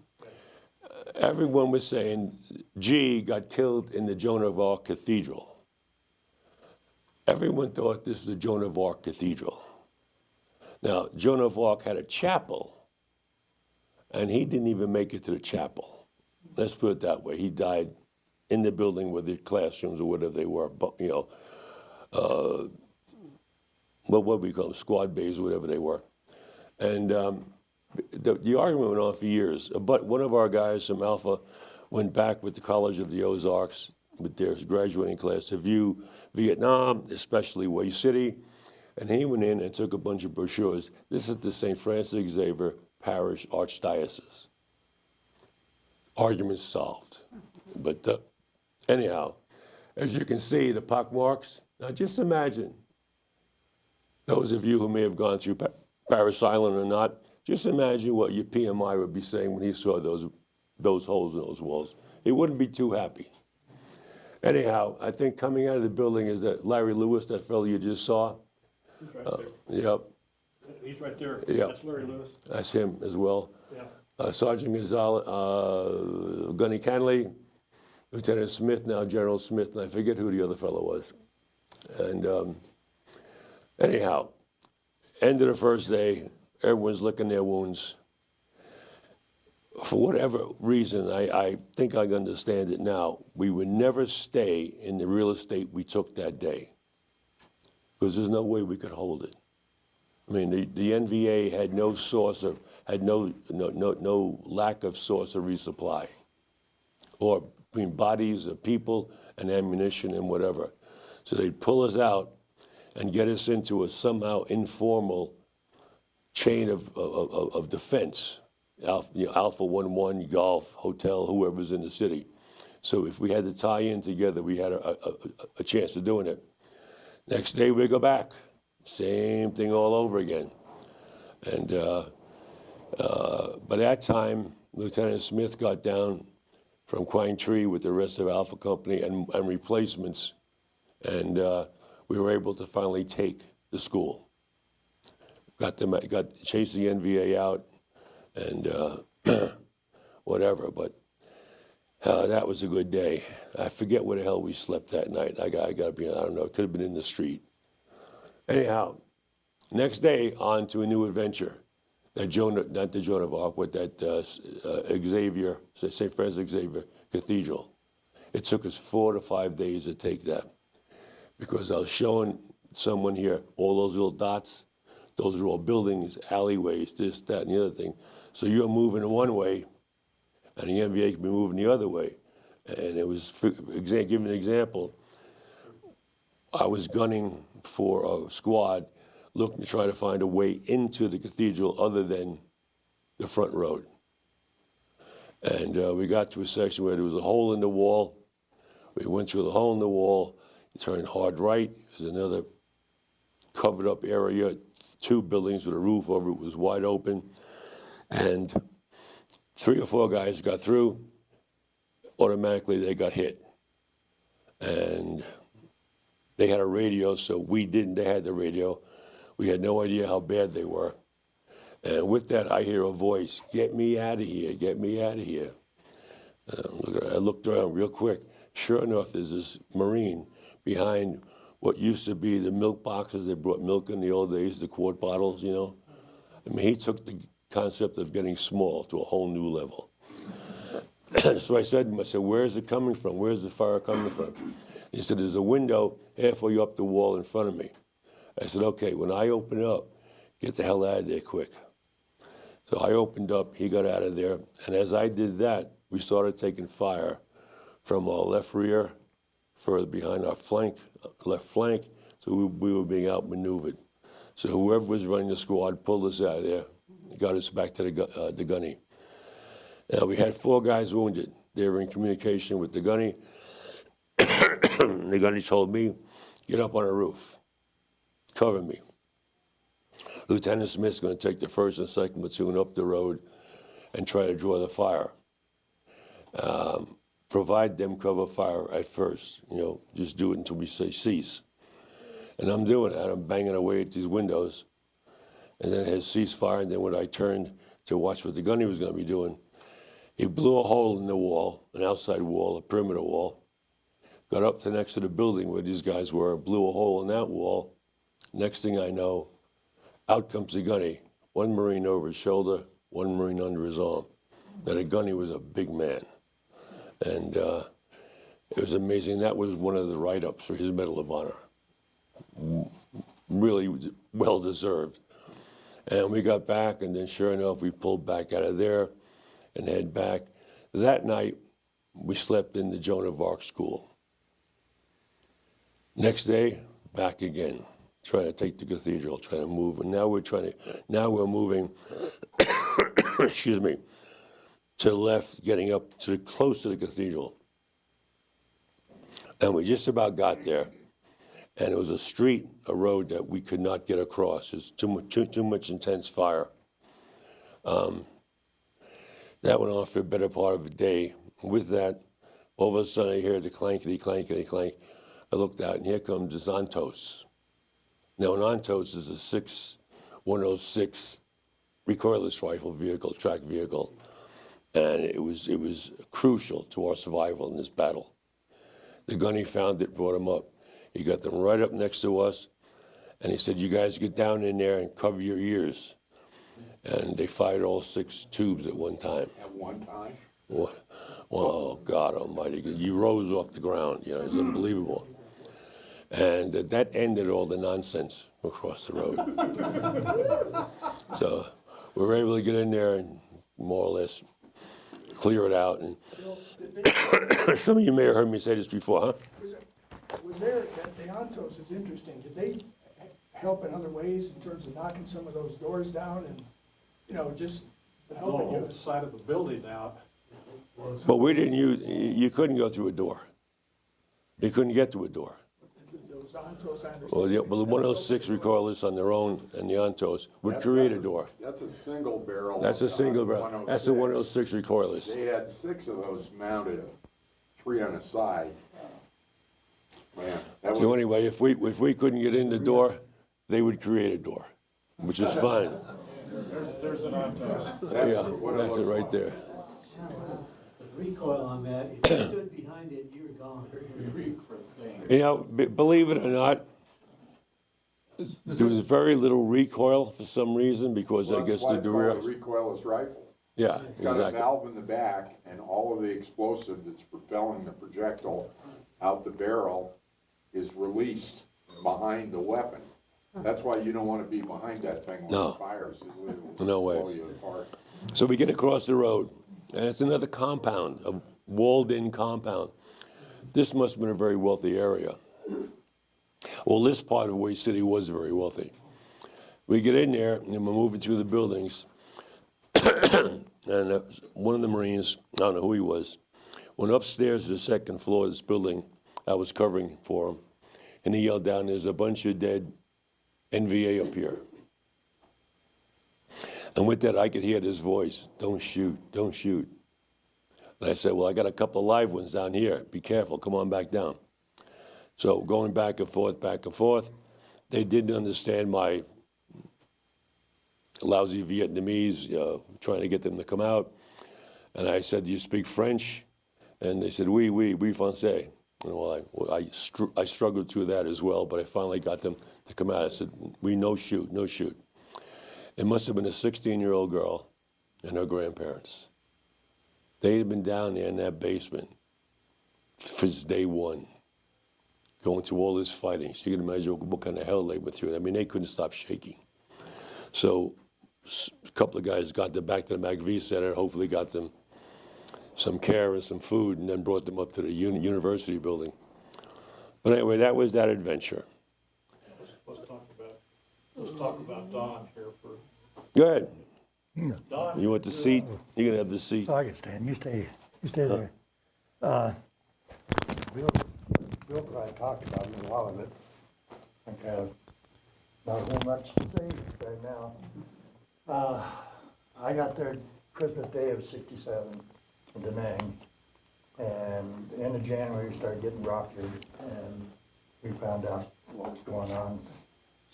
Everyone was saying G got killed in the Joan of Arc Cathedral. Everyone thought this was the Joan of Arc Cathedral. Now, Joan of Arc had a chapel, and he didn't even make it to the chapel. Let's put it that way. He died in the building where the classrooms or whatever they were, you know, what we call them, squad bays, whatever they were. And the argument went on for years. But one of our guys from Alpha went back with the College of the Ozarks with their graduating class to view Vietnam, especially Way City. And he went in and took a bunch of brochures. This is the St. Francis Xavier Parish Archdiocese. Argument solved. But anyhow, as you can see, the pockmarks. Now just imagine, those of you who may have gone through Paris Island or not, just imagine what your PMI would be saying when he saw those holes in those walls. He wouldn't be too happy. Anyhow, I think coming out of the building is that Larry Lewis, that fellow you just saw. He's right there. Yep. He's right there. Yep. That's Larry Lewis. That's him as well. Yeah. Sergeant Gonzalez, Gunny Canley, Lieutenant Smith, now General Smith, and I forget who the other fellow was. And anyhow, end of the first day, everyone's licking their wounds. For whatever reason, I think I understand it now, we would never stay in the real estate we took that day, because there's no way we could hold it. I mean, the NVA had no source of, had no lack of source of resupply, or between bodies of people and ammunition and whatever. So they'd pull us out and get us into a somehow informal chain of defense, Alpha 1-1, Golf, Hotel, whoever's in the city. So if we had to tie in together, we had a chance of doing it. Next day we go back. Same thing all over again. And by that time, Lieutenant Smith got down from Quine Tree with the rest of Alpha Company and replacements, and we were able to finally take the school. Got chased the NVA out, and whatever. But that was a good day. I forget where the hell we slept that night. I gotta be, I don't know. It could have been in the street. Anyhow, next day on to a new adventure. That not the Joan of Arc, but that Xavier, St. Francis Xavier Cathedral. It took us 4 to 5 days to take that, because I was showing someone here all those little dots. Those are all buildings, alleyways, this, that, and the other thing. So you're moving one way, and the NVA can be moving the other way. And it was, give an example, I was gunning for a squad looking to try to find a way into the cathedral other than the front road. And we got to a section where there was a hole in the wall. We went through the hole in the wall, you turned hard right, there's another covered up area, 2 buildings with a roof over it, was wide open. And 3 or 4 guys got through, automatically they got hit. And they had a radio, so we didn't, they had the radio. We had no idea how bad they were. And with that, I hear a voice, "Get me out of here, get me out of here." I looked around real quick. Sure enough, there's this Marine behind what used to be the milk boxes. They brought milk in the old days, the quart bottles, you know. I mean, he took the concept of getting small to a whole new level. So I said to him, I said, "Where's it coming from? Where's the fire coming from?" He said, "There's a window halfway up the wall in front of me." I said, "Okay, when I open up, get the hell out of there quick." So I opened up, he got out of there, and as I did that, we started taking fire from our left rear, further behind our flank, left flank, so we were being outmaneuvered. So whoever was running the squad pulled us out of there, got us back to the gunny. Now, we had 4 guys wounded. They were in communication with the gunny. The gunny told me, "Get up on the roof, cover me." Lieutenant Smith's going to take the 1st and 2nd platoon up the road and try to draw the fire. Provide them cover fire at first, just do it until we say cease. And I'm doing that. I'm banging away at these windows. And then it has ceased fire. And then when I turned to watch what the gunny was going to be doing, he blew a hole in the wall, an outside wall, a perimeter wall, got up to next to the building where these guys were, blew a hole in that wall. Next thing I know, out comes the gunny. One Marine over his shoulder, one Marine under his arm. Now the gunny was a big man. And it was amazing. That was one of the write-ups for his Medal of Honor. Really well deserved. And we got back, and then sure enough, we pulled back out of there and head back. That night, we slept in the Joan of Arc school. Next day, back again, trying to take the cathedral, trying to move. And now we're moving, excuse me, to the left, getting up to close to the cathedral. And we just about got there. And it was a street, a road that we could not get across. It's too much intense fire. That went on for a better part of a day. With that, all of a sudden I hear the clankety, clankety, clank. I looked out, and here comes the Zontos. Now, an Ontos is a 106 recoilless rifle vehicle, track vehicle, and it was crucial to our survival in this battle. The gunny found it, brought him up. He got them right up next to us, and he said, "You guys get down in there and cover your ears." And they fired all 6 tubes at one time. At one time? What? Oh, God almighty. You rose off the ground. It's unbelievable. And that ended all the nonsense across the road. So we were able to get in there and more or less clear it out. And some of you may have heard me say this before, huh? Was there, the Ontos is interesting, did they help in other ways in terms of knocking some of those doors down and, just helping The you? whole side of the building out. But we didn't use, you couldn't go through a door. You couldn't get to a door. Those Ontos, I understand. Well, the 106 recoilless on their own and the Ontos would create a door. That's a single barrel. That's a single barrel. That's the 106 recoilless. They had 6 of those mounted, 3 on the side. Man, that So was, anyway, if we couldn't get in the door, they would create a door, which is fine. There's an Ontos. Yeah, what it that's it looks right like. there. The recoil on that, if you stood behind it, you were gone. Believe it or not, there was very little recoil for some reason because I guess that's the why rear. it's called a recoilless rifle. Yeah, It's got a exactly. valve in the back, and all of the explosive that's propelling the projectile out the barrel is released behind the weapon. That's why you don't want to be behind that thing when No. it fires. It will No way. blow you apart. So we get across the road, and it's another compound, a walled-in compound. This must have been a very wealthy area. Well, this part of Way City was very wealthy. We get in there, and we're moving through the buildings, and one of the Marines, I don't know who he was, went upstairs to the 2nd floor of this building. I was covering for him, and he yelled down, "There's a bunch of dead NVA up here." And with that, I could hear this voice, "Don't shoot, don't shoot." And I said, "Well, I got a couple of live ones down here. Be careful, come on back down." So going back and forth, they didn't understand my lousy Vietnamese, trying to get them to come out. And I said, "Do you speak French?" And they said, oui, français. And well, I struggled through that as well, but I finally got them to come out. I said, "We no shoot, no shoot." It must have been a 16-year-old girl and her grandparents. They had been down there in that basement since day one, going through all this fighting. So you can imagine what kind of hell they went through. I mean, they couldn't stop shaking. So a couple of guys got them back to the MACV Center, hopefully got them some care and some food, and then brought them up to the university building. But anyway, that was that adventure. Let's talk about Don here for. Go ahead. Don. You want the seat? You can have the seat. I can stand. You stay there. Bill probably talked about it, a lot of it. Not a whole much to say right now. I got there Christmas Day of '67 in Da Nang, and the end of January we started getting rocketed, and we found out what was going on.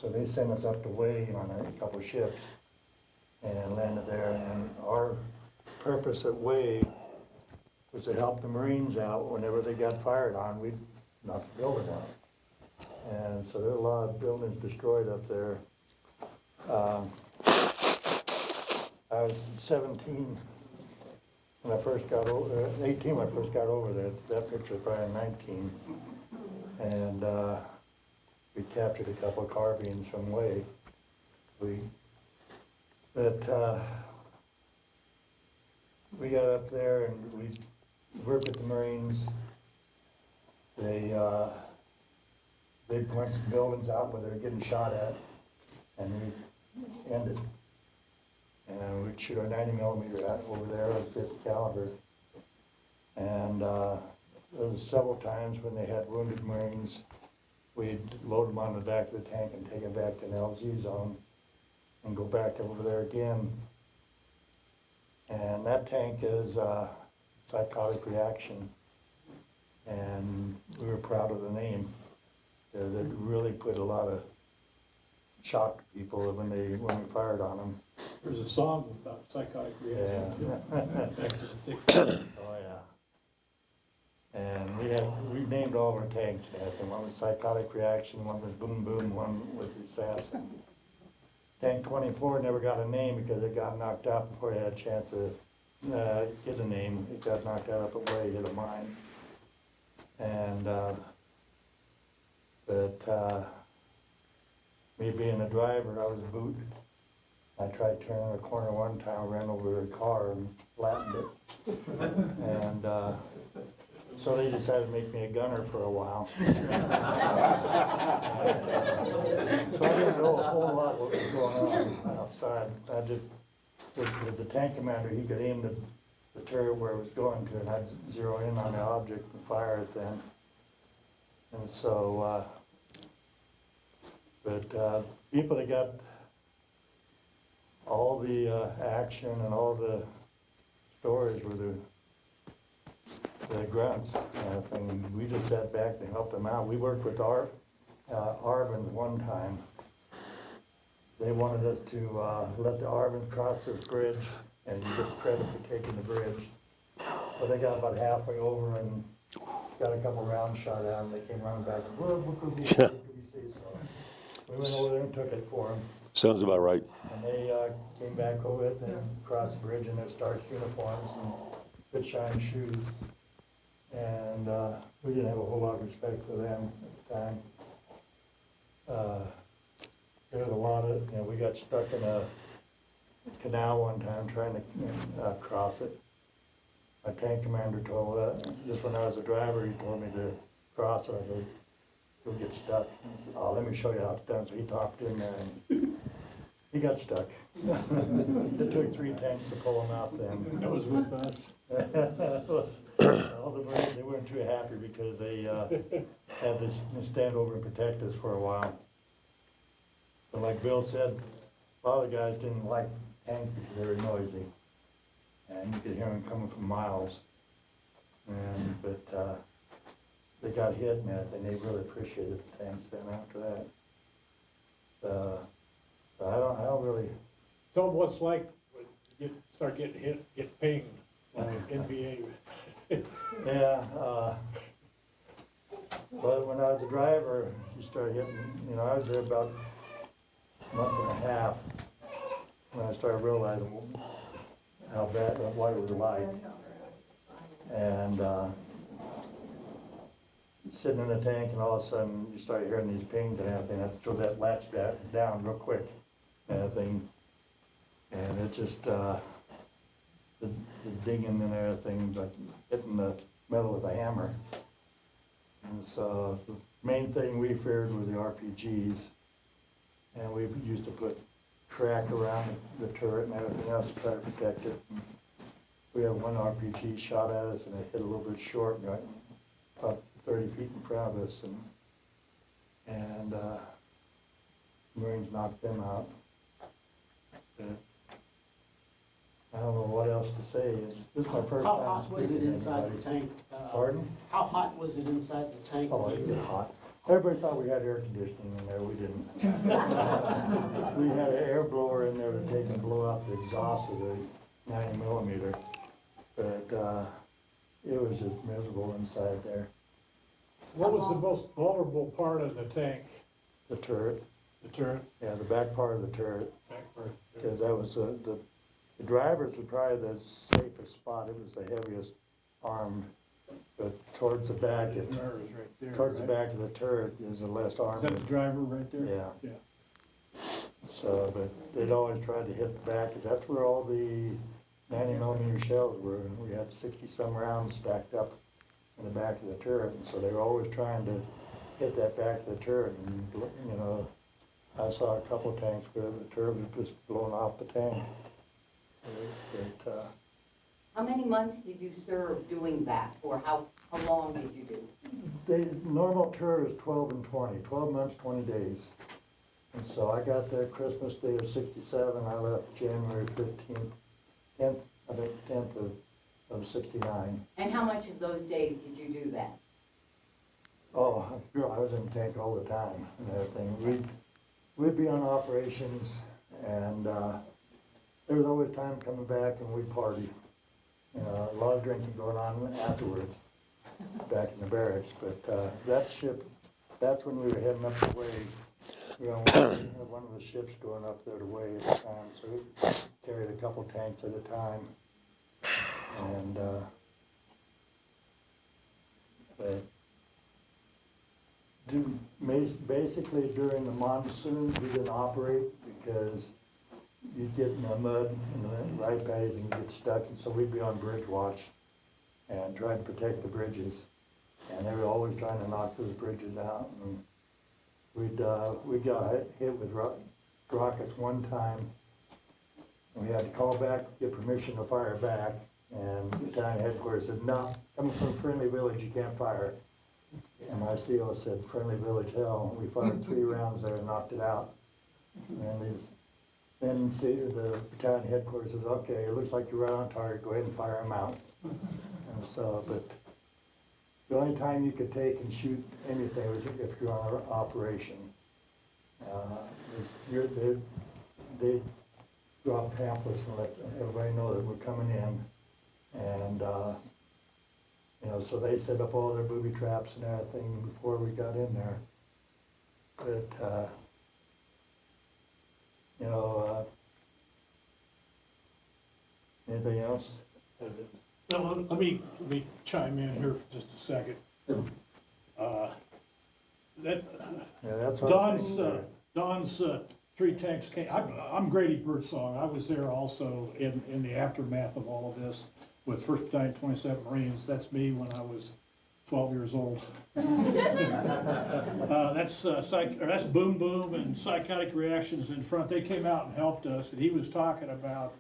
So they sent us up the way on a couple of ships and landed there, and our purpose at Way was to help the Marines out whenever they got fired on. We'd knock the building out. And so there are a lot of buildings destroyed up there. I was 17 when I first got over, 18 when I first got over there. That picture is probably 19. And we captured a couple of carbines from Way. We got up there and we worked with the Marines. They'd point some buildings out where they were getting shot at, and we'd end it. And we'd shoot our 90 millimeter at over there at 50 caliber. And there was several times when they had wounded Marines, we'd load them on the back of the tank and take them back to an LZ zone and go back over there again. And that tank is psychotic reaction. And we were proud of the name. It really put a lot of shock to people when we fired on them. There's a song about psychotic reaction. Yeah. Back to the 60s. Oh, yeah. And we named all of our tanks and everything. One was psychotic reaction, one was boom boom, one was assassin. Tank 24 never got a name because it got knocked out before it had a chance to get a name. It got knocked out up at Way, hit a mine. And me being a driver, I was a boot. I tried turning a corner one time, ran over a car and flattened it. And so they decided to make me a gunner for a while. So I didn't know a whole lot what was going on outside. I just, as the tank commander, he could aim the turret where it was going to, and I'd zero in on the object and fire it then. And so, people that got all the action and all the stories were the grunts. We just sat back and helped them out. We worked with Arvin one time. They wanted us to let the Arvin cross this bridge and get credit for taking the bridge. But they got about halfway over and got a couple rounds shot at them. They came running back. What could we say? So we went over there and took it for them. Sounds about right. And they came back over it and crossed the bridge in their starch uniforms and good shine shoes. And we didn't have a whole lot of respect for them at the time. There was a lot of, we got stuck in a canal one time trying to cross it. My tank commander told just when I was a driver, he told me to cross it. I said, you'll get stuck. He said, oh, let me show you how it's done. So he popped in there and he got stuck. It took 3 tanks to pull him out then. That was with us. All the Marines, they weren't too happy because they had to stand over and protect us for a while. But like Bill said, a lot of the guys didn't like tanks because they were noisy. And you could hear them coming from miles. But they got hit and everything. They really appreciated the tanks then after that. I don't really. Tell them what it's like when you start getting hit, get pinged by NVA. Yeah, but when I was a driver, you started hitting, I was there about a month and a half when I started realizing how bad, what it was like. And sitting in the tank and all of a sudden you start hearing these pings and everything. I have to throw that latch down real quick and everything. And it just, the dinging and everything, like hitting the metal with a hammer. And so the main thing we feared were the RPGs. And we used to put track around the turret and everything else to try to protect it. And we had one RPG shot at us and it hit a little bit short, right, about 30 feet in front of us. And Marines knocked them out. But I don't know what else to say. This is my first How time hot was it speaking to inside anybody. the tank? Pardon? How hot was it inside the tank? Oh, it was hot. Everybody thought we had air conditioning in there, we didn't. We had an air blower in there to take and blow out the exhaust of the 90 millimeter. But, it was just miserable inside there. What was the most vulnerable part of the tank? The turret, The turret? yeah, the back part of the turret, Back part? because that was, the drivers were probably the safest spot. It was the heaviest armed. But towards the back, The driver is right there, towards the right? back of the turret is the less Is armed. that the driver right there? Yeah. Yeah. So, but they'd always tried to hit the back, 'cause that's where all the 90 millimeter shells were. And we had 60-some rounds stacked up in the back of the turret, and so they were always trying to hit that back of the turret. And, you know, I saw a couple of tanks where the turret was just blown off the tank. How many months did you serve doing that, or how long did you do? The normal tour is 12 and 20, 12 months, 20 days. And so I got there Christmas Day of 67, I left January 15th, 10th, I think 10th of 69. And how much of those days did you do that? Oh, girl, I was in the tank all the time and everything. We'd be on operations, and there was always time coming back and we'd party. A lot of drinking going on afterwards, back in the barracks. But that ship, that's when we were heading up the way. We were on one of the ships going up there the way at the time, so we carried a couple tanks at a time. And but basically during the monsoons, we didn't operate because you'd get in the mud in the rice paddies and get stuck, and so we'd be on bridge watch and try to protect the bridges. And they were always trying to knock those bridges out. And we got hit with rockets one time. And we had to call back, get permission to fire back. And battalion headquarters said, no, coming from Friendly Village, you can't fire. And my CO said, Friendly Village, hell. We fired 3 rounds there and knocked it out. And then the battalion headquarters says, okay, it looks like you're right on target, go ahead and fire them out. And so, but the only time you could take and shoot anything was if you're on an operation. They drop pamphlets and let everybody know that we're coming in. And, you know, so they set up all their booby traps and everything before we got in there. But, you know, anything else? No, let me chime in here for just a second. Yeah, that's what I'm Don's, thinking. Don's 3 tanks came, I'm Grady Birdsong, I was there also in the aftermath of all of this with 1st Battalion 27 Marines. That's me when I was 12 years old. That's Boom Boom and Psychotic Reactions in front. They came out and helped us, and he was talking about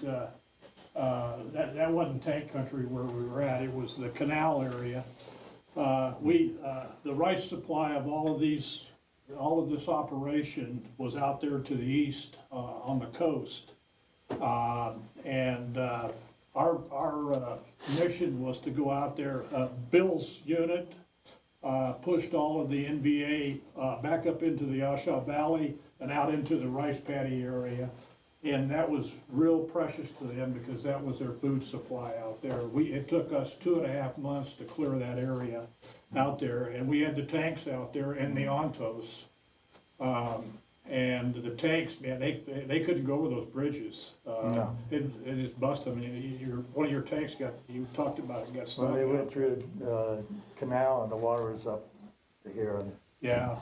that wasn't tank country where we were at. It was the canal area. The rice supply of all of this operation was out there to the east on the coast, and our mission was to go out there. Bill's unit pushed all of the NVA back up into the Oshaw Valley and out into the rice paddy area. And that was real precious to them because that was their food supply out there. It took us 2.5 months to clear that area out there, and we had the tanks out there and the Ontos. And the tanks, man, they couldn't go over those bridges. No. It just busted. I mean, one of your tanks you talked about it, got stuck. Well, they went out through the canal and the water was up to here. And, Yeah,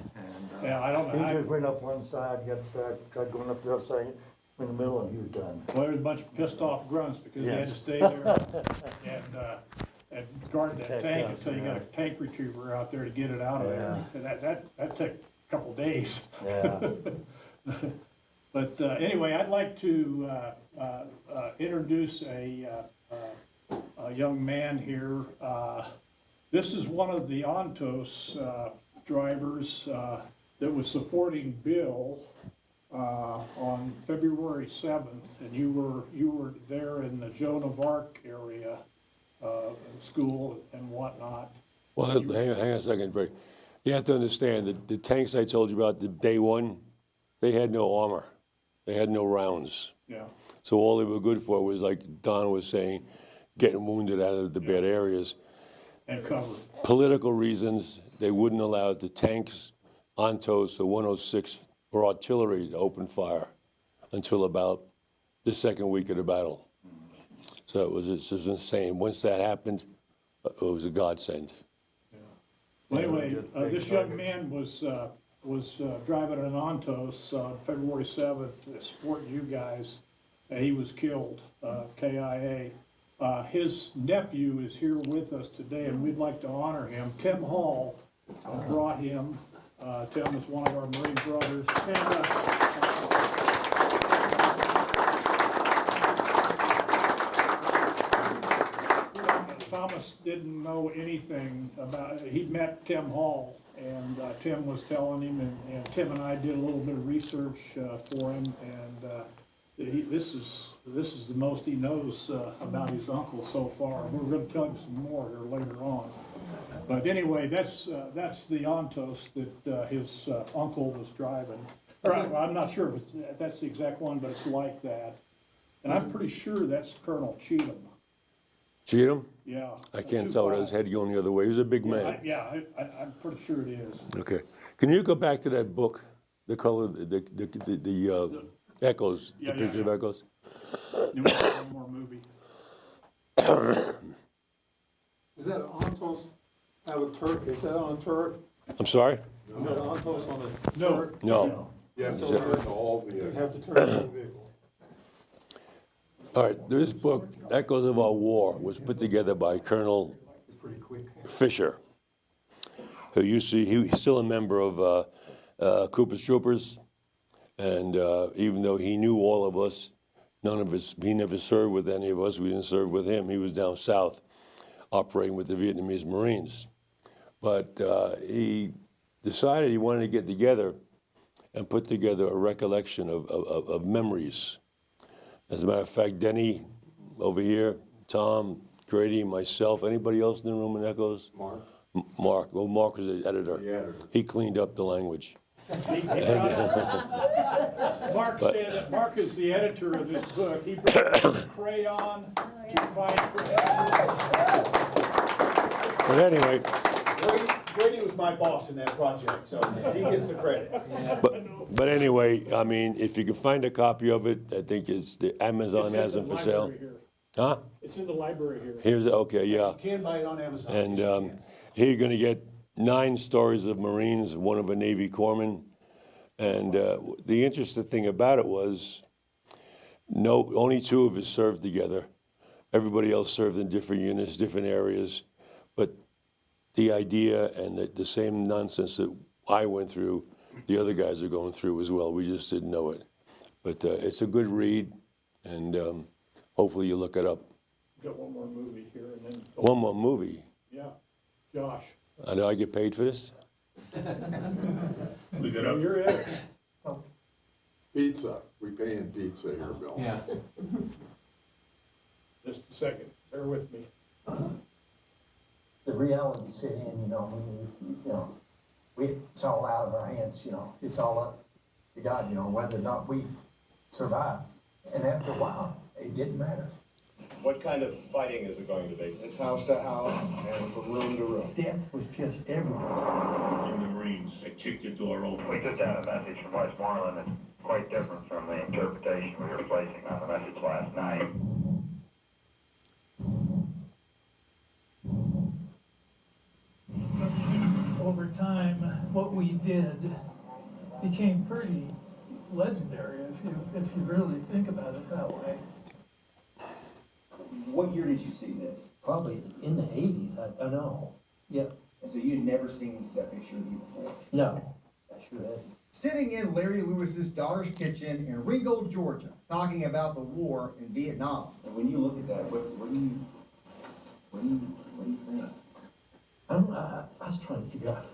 yeah, I don't know. he just went up one side, got stuck, tried going up the other side, in the middle, and he was done. Well, there was a bunch of pissed off grunts because they had to Yes. stay there and guard that Protect tank us, until you got yeah. a tank retriever out there to get it out of there. And that took a couple days. Yeah. But anyway, I'd like to introduce a young man here. This is one of the Ontos drivers that was supporting Bill on February 7th, and you were there in the Joan of Arc area, school and whatnot. Well, hang on a second, Rick. You have to understand that the tanks I told you about, the day one, they had no armor. They had no rounds. Yeah. So all they were good for was, like Don was saying, getting wounded out of the bad areas. And cover. Political reasons, they wouldn't allow the tanks, Ontos, or 106, or artillery to open fire until about the second week of the battle. So it was insane. Once that happened, it was a godsend. Well, anyway, this young man was driving an Ontos on February 7th, escorting you guys. He was killed, KIA. His nephew is here with us today, and we'd like to honor him. Tim Hall brought him. Tim is one of our Marine brothers. Thomas didn't know anything about it. He'd met Tim Hall, and Tim was telling him, and Tim and I did a little bit of research for him, and this is the most he knows about his uncle so far. We're going to tell him some more here later on. But anyway, that's the Ontos that his uncle was driving. Well, I'm not sure if that's the exact one, but it's like that. And I'm pretty sure that's Colonel Cheatham. Cheatham? Yeah. I can't tell with his head going the other way. He was a big man. I'm pretty sure it is. Okay. Can you go back to that book, the color, the Echoes, the picture of Echoes? You want one more movie? Is that Ontos out of Turk? Is that on Turk? I'm sorry? Is that Ontos on the No. Turk? No. Yeah, So so the whole you vehicle. have to turn the whole vehicle. All right, this book, Echoes of Our War, was put together by Colonel Fisher, who he's still a member of Cooper's Troopers, and even though he knew all of us, he never served with any of us, we didn't serve with him. He was down south operating with the Vietnamese Marines. But he decided he wanted to get together and put together a recollection of memories. As a matter of fact, Denny over here, Tom, Grady, myself, anybody else in the room in Echoes? Mark? Mark. Well, Mark was the editor. The editor. He cleaned up the language. Mark is the editor of this book. He brought a crayon to find. But anyway. Grady was my boss in that project, so he gets the credit. But anyway, I mean, if you can find a copy of it, I think the Amazon has them for sale. Huh? It's in the library here. Okay, yeah. You can buy it on Amazon. And here you're going to get 9 stories of Marines, one of a Navy corpsman. And the interesting thing about it was, only 2 of us served together. Everybody else served in different units, different areas. But the idea and the same nonsense that I went through, the other guys are going through as well. We just didn't know it. But it's a good read, and hopefully you look it up. Got one more movie here, and then. One more movie? Yeah, Josh. I know I get paid for this? We got up. You're it. Pizza. We pay in pizza here, Bill. Yeah. Just a second, bear with me. The reality set in, it's all out of our hands, it's all up to God, whether or not we survive. And after a while, it didn't matter. What kind of fighting is it going to be? It's house to house and from room to room. Death was just everywhere. In the Marines, they kicked the door open. We took down a message from Westmoreland that's quite different from the interpretation we were placing on the message last night. Over time, what we did became pretty legendary if you really think about it that way. What year did you see this? Probably in the 80s, I know. Yeah. And so you'd never seen that picture of you before? No, I sure hadn't. Sitting in Larry Lewis's daughter's kitchen in Ringgold, Georgia, talking about the war in Vietnam. And when you look at that, what do you think? I was trying to figure out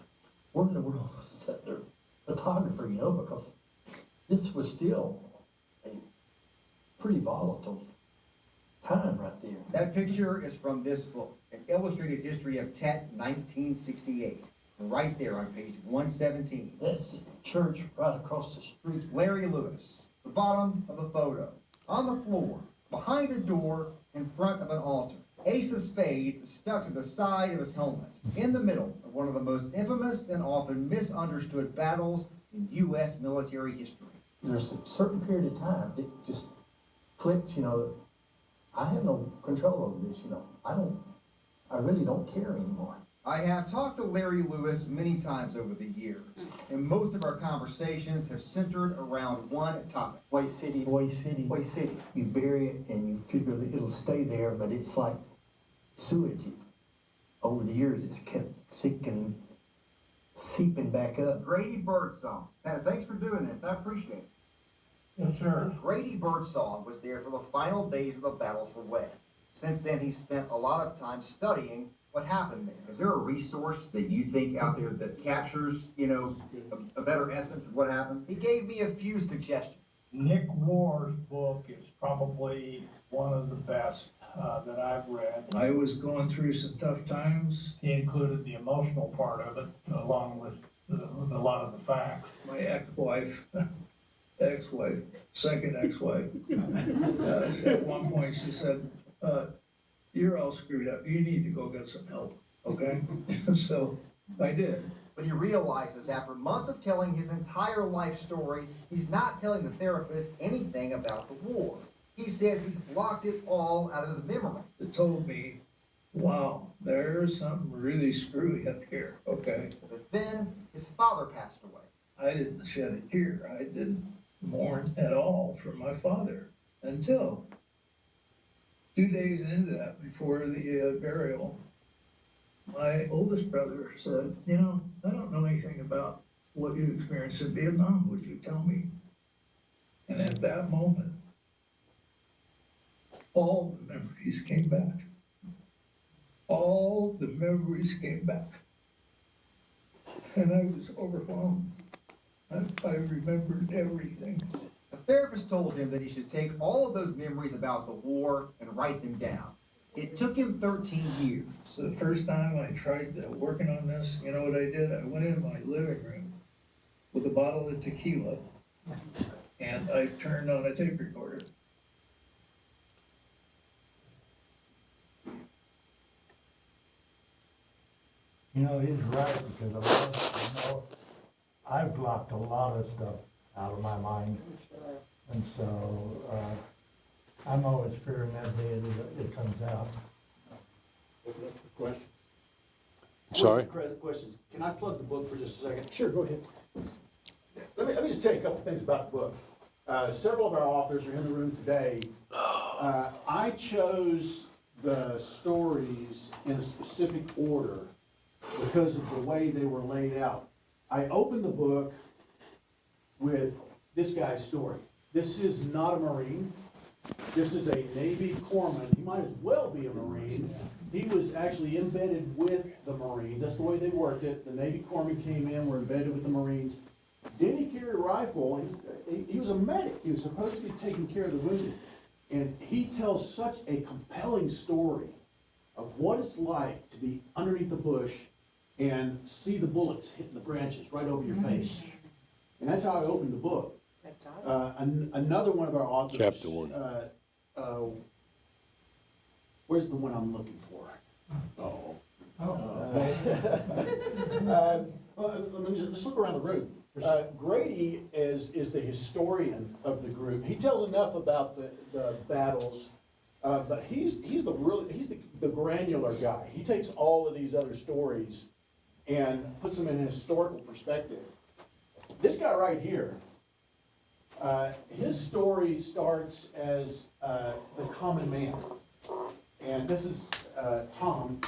where in the world was that their photographer, because this was still a pretty volatile time right there. That picture is from this book, An Illustrated History of Tet, 1968. Right there on page 117. That's the church right across the street. Larry Lewis, the bottom of the photo. On the floor, behind a door, in front of an altar. Ace of spades stuck to the side of his helmet, in the middle of one of the most infamous and often misunderstood battles in U.S. military history. There's a certain period of time that just clicked, you know, I have no control over this, you know. I really don't care anymore. I have talked to Larry Lewis many times over the years, and most of our conversations have centered around one topic. Waste City. You bury it and you figure that it'll stay there, but it's like sewage. Over the years, it's kept seeping back up. Grady Birdsong. Thanks for doing this. I appreciate it. Yes, sir. Grady Birdsong was there for the final days of the battle for Webb. Since then, he spent a lot of time studying what happened there. Is there a resource that you think out there that captures, you know, a better essence of what happened? He gave me a few suggestions. Nick Ward's book is probably one of the best that I've read. I was going through some tough times. He included the emotional part of it, along with a lot of the facts. My ex-wife, second ex-wife, at one point she said, you're all screwed up. You need to go get some help, okay? So I did. But he realizes after months of telling his entire life story, he's not telling the therapist anything about the war. He says he's blocked it all out of his memory. It told me, wow, there's something really screwy up here, okay? But then his father passed away. I didn't shed a tear. I didn't mourn at all for my father until 2 days into that, before the burial, my oldest brother said, you know, I don't know anything about what you experienced in Vietnam. Would you tell me? And at that moment, all the memories came back. All the memories came back. And I was overwhelmed. I remembered everything. The therapist told him that he should take all of those memories about the war and write them down. It took him 13 years. So the first time I tried working on this, you know what I did? I went in my living room with a bottle of tequila and I turned on a tape recorder. You know, he's right, because I've blocked a lot of stuff out of my mind. And so, I'm always fearing that day that it comes out. Open up for questions. Sorry? Questions. Can I plug the book for just a second? Sure, go ahead. Let me just tell you a couple things about the book. Several of our authors are in the room today. I chose the stories in a specific order because of the way they were laid out. I opened the book with this guy's story. This is not a Marine. This is a Navy corpsman. He might as well be a Marine. He was actually embedded with the Marines. That's the way they worked it. The Navy corpsmen came in, were embedded with the Marines. Didn't he carry a rifle? He was a medic. He was supposed to be taking care of the wounded. And he tells such a compelling story of what it's like to be underneath the bush and see the bullets hitting the branches right over your face. And that's how I opened the book. Another one of our authors. Chapter 1. Where's the one I'm looking for? Let me just look around the room. Grady is the historian of the group. He tells enough about the battles, but he's the granular guy. He takes all of these other stories and puts them in a historical perspective. This guy right here, his story starts as the common man, and this is Tom.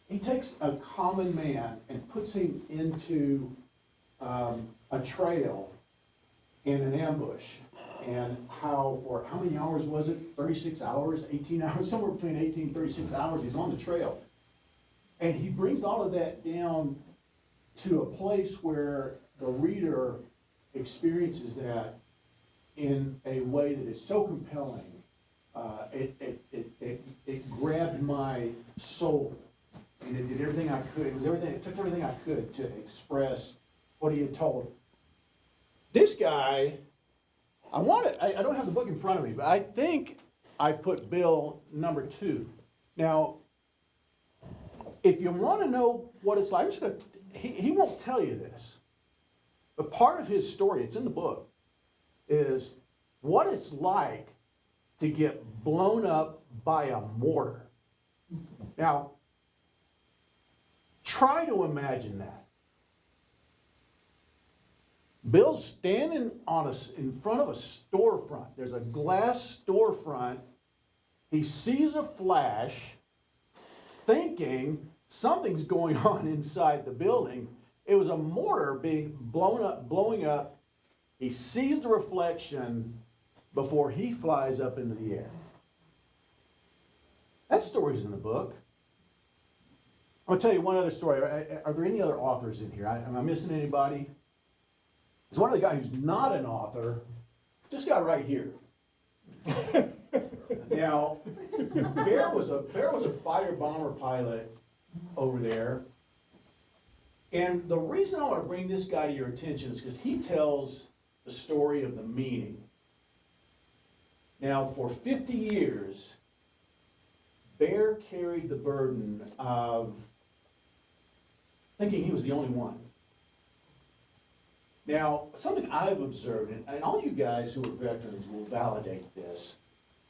He takes a common man and puts him into a trail in an ambush, and for how many hours was it? 36 hours, 18 hours, somewhere between 18 and 36 hours he's on the trail. And he brings all of that down to a place where the reader experiences that in a way that is so compelling, it grabbed my soul, and it did everything I could. It took everything I could to express what he had told. This guy, I don't have the book in front of me, but I think I put Bill number 2. Now, if you want to know what it's like, he won't tell you this, but part of his story, it's in the book, is what it's like to get blown up by a mortar. Now, try to imagine that. Bill's standing in front of a storefront. There's a glass storefront. He sees a flash, thinking something's going on inside the building. It was a mortar being blowing up. He sees the reflection before he flies up into the air. That story's in the book. I'll tell you one other story. Are there any other authors in here? Am I missing anybody? There's one other guy who's not an author. This guy right here. Now, Bear was a fighter bomber pilot over there. And the reason I want to bring this guy to your attention is because he tells the story of the meaning. Now, for 50 years, Bear carried the burden of thinking he was the only one. Now, something I've observed, and all you guys who are veterans will validate this,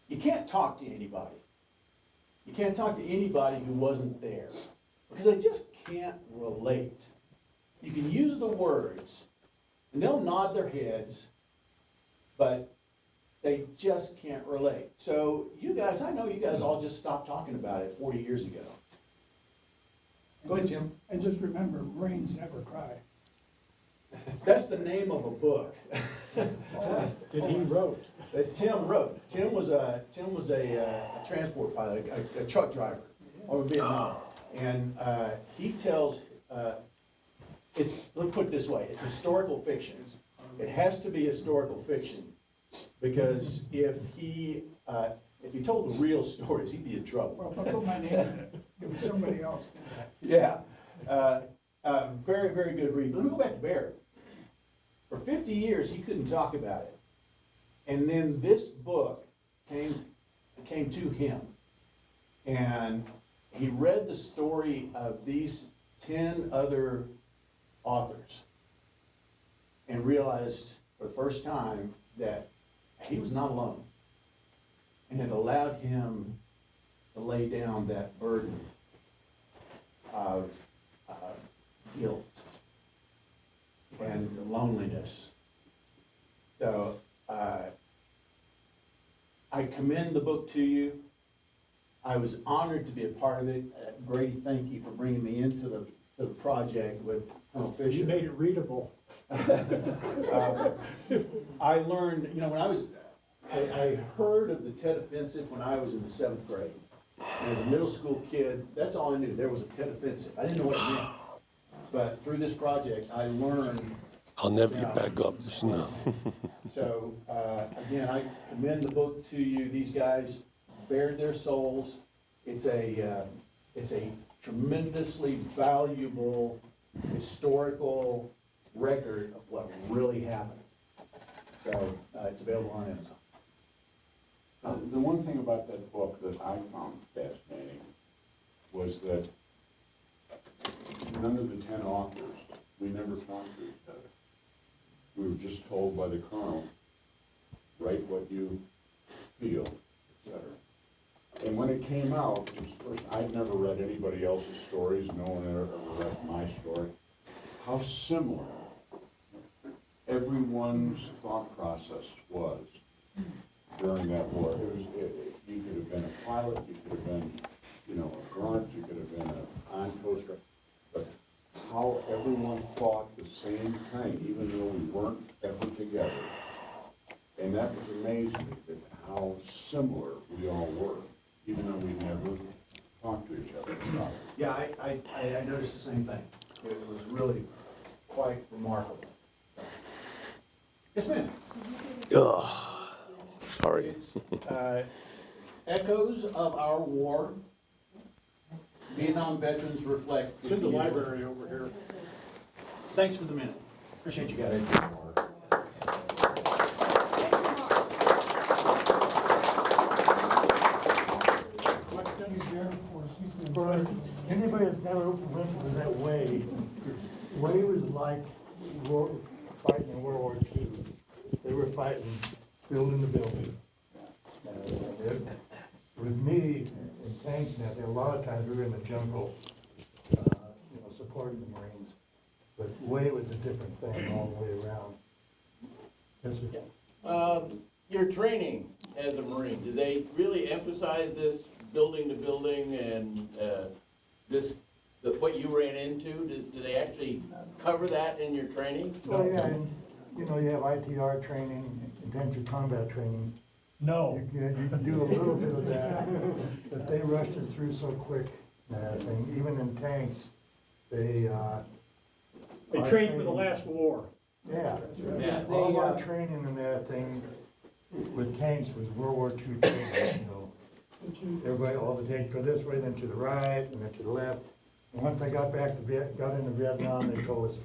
you can't talk to anybody. You can't talk to anybody who wasn't there, because they just can't relate. You can use the words, and they'll nod their heads, but they just can't relate. So you guys, I know you guys all just stopped talking about it 40 years ago. Go ahead, Jim. And just remember, Marines never cry. That's the name of a book. That he wrote. That Tim wrote. Tim was a transport pilot, a truck driver over Vietnam. And he tells, let me put it this way, it's historical fiction. It has to be historical fiction, because if he told the real stories, he'd be in trouble. Well, if I put my name in it, it was somebody else did that. Yeah. Very, very good read. Let me go back to Bear. For 50 years, he couldn't talk about it. And then this book came to him. And he read the story of these 10 other authors and realized for the first time that he was not alone. And it allowed him to lay down that burden of guilt and loneliness. So I commend the book to you. I was honored to be a part of it. Grady, thank you for bringing me into the project with Colonel Fisher. You made it readable. I learned, when I heard of the Tet Offensive when I was in the 7th grade. And as a middle school kid, that's all I knew. There was a Tet Offensive. I didn't know what it meant. But through this project, I learned. I'll never get back up this now. So, again, I commend the book to you. These guys bared their souls. It's a tremendously valuable historical record of what really happened. So, it's available on Amazon. The one thing about that book that I found fascinating was that none of the 10 authors, we never talked to each other. We were just told by the colonel, write what you feel, etc. And when it came out, it was first, I'd never read anybody else's stories, no one ever read my story. How similar everyone's thought process was during that war. You could have been a pilot, you could have been, a grunt, you could have been an on-post, but how everyone thought the same thing, even though we weren't ever together. And that was amazing, that how similar we all were, even though we never talked to each other about it. Yeah, I noticed the same thing. It was really quite remarkable. Yes, ma'am. Ugh, sorry. Echoes of our war. Vietnam veterans reflect. It's in the 50 years library over here. Thanks for the minute. Appreciate you guys. For anybody that's never went to that way, way was like fighting in World War II. They were fighting, building the building. With me in tanks and that, a lot of times we were in the jungle, supporting the Marines. But way was a different thing all the way around. Yes, sir. Your training as a Marine, do they really emphasize this building to building and what you ran into? Do they actually cover that in your training? Well, yeah, and, you have ITR training, intensive combat training. No. You can do a little bit of that, but they rushed us through so quick, that thing. Even in tanks, they trained for the last war. Yeah. Yeah. All of our training in that thing with tanks was World War II training, Everybody, all the tanks go this way, then to the right, and then to the left. And once I got into Vietnam, they told us,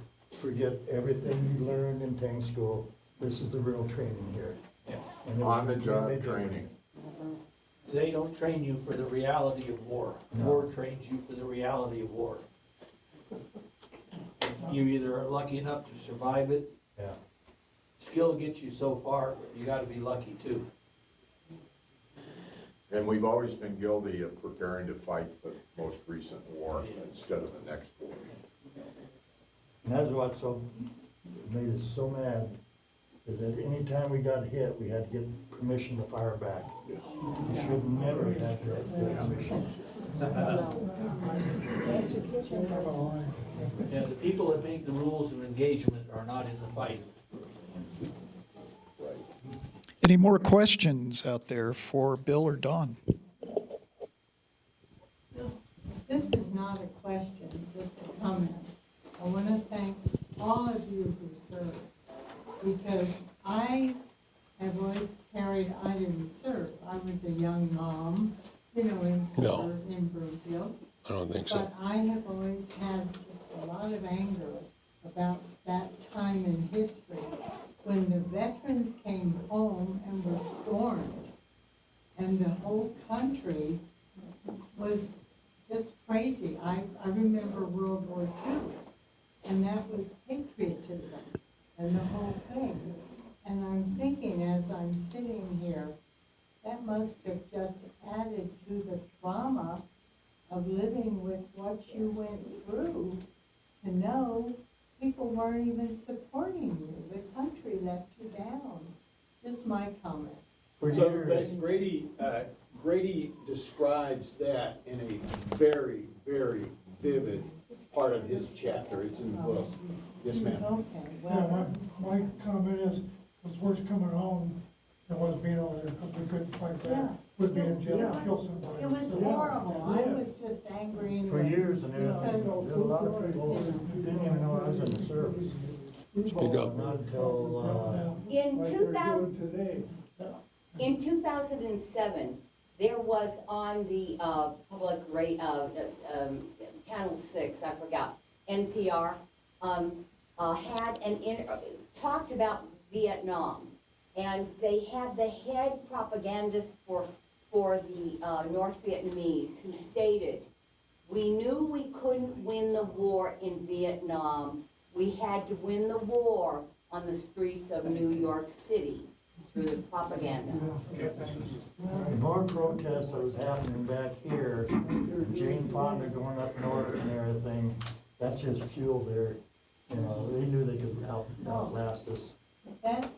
forget everything you learned in tank school. This is the real training here. And On the job training. They don't train you for the reality of war. No. War trains you for the reality of war. You either are lucky enough to survive it. Yeah. Skill gets you so far, you gotta be lucky too. And we've always been guilty of preparing to fight the most recent war instead of the next war. And that's what made us so mad, is that any time we got hit, we had to get permission to fire back. We should never have had to get permission. Yeah, the people that make the rules of engagement are not in the fight. Any more questions out there for Bill or Don? This is not a question, just a comment. I want to thank all of you who served, because I have always I didn't serve. I was a young mom, in Brazil. I don't think so. But I have always had just a lot of anger about that time in history when the veterans came home and were stormed, and the whole country was just crazy. I remember World War II, and that was patriotism and the whole thing. And I'm thinking, as I'm sitting here, that must have just added to the trauma of living with what you went through, to know people weren't even supporting you. The country let you down. Just my comment. So Grady describes that in a very, very vivid part of his chapter. It's in the book. Yes, ma'am. Okay, Yeah, well, my comment is, it was worse coming home than was being over there, because we couldn't fight yeah. back. Would be in jail, It kill was- somebody. It was horrible. I was just angry and. For years and years, Because, there's a lot of people who didn't even know I was in the service. Speak up. Not until, In 2007, there was on the public Channel 6, I forgot, NPR, talked about Vietnam. And they had the head propagandist for the North Vietnamese, who stated, "We knew we couldn't win the war in Vietnam. We had to win the war on the streets of New York City through the propaganda." more protests that was happening back here, Jane Fonda going up north and everything, that's just fuel there. They knew they could outlast us. That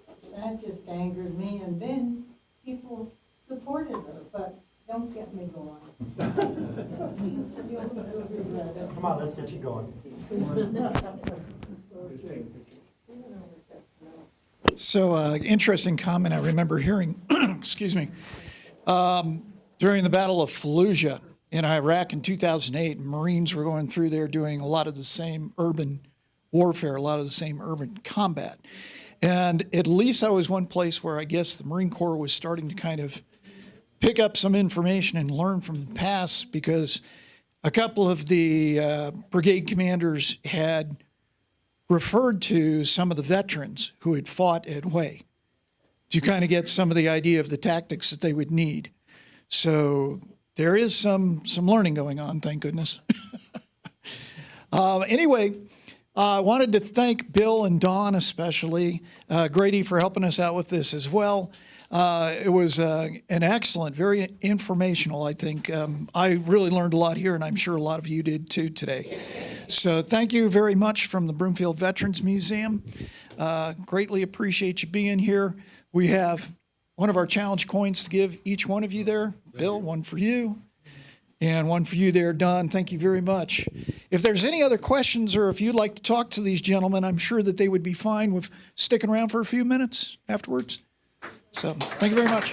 just angered me, and then people supported her, but don't get me going. Come on, let's get you going. So, interesting comment I remember hearing, excuse me, during the Battle of Fallujah in Iraq in 2008, Marines were going through there doing a lot of the same urban warfare, a lot of the same urban combat. And at least that was one place where I guess the Marine Corps was starting to kind of pick up some information and learn from the past, because a couple of the brigade commanders had referred to some of the veterans who had fought at Hue to kind of get some of the idea of the tactics that they would need. So there is some learning going on, thank goodness. Anyway, I wanted to thank Bill and Don especially, Grady for helping us out with this as well. It was an excellent, very informational, I think. I really learned a lot here, and I'm sure a lot of you did too today. So thank you very much from the Broomfield Veterans Museum. Greatly appreciate you being here. We have one of our challenge coins to give each one of you there. Bill, one for you. And one for you there, Don. Thank you very much. If there's any other questions, or if you'd like to talk to these gentlemen, I'm sure that they would be fine with sticking around for a few minutes afterwards. So, thank you very much.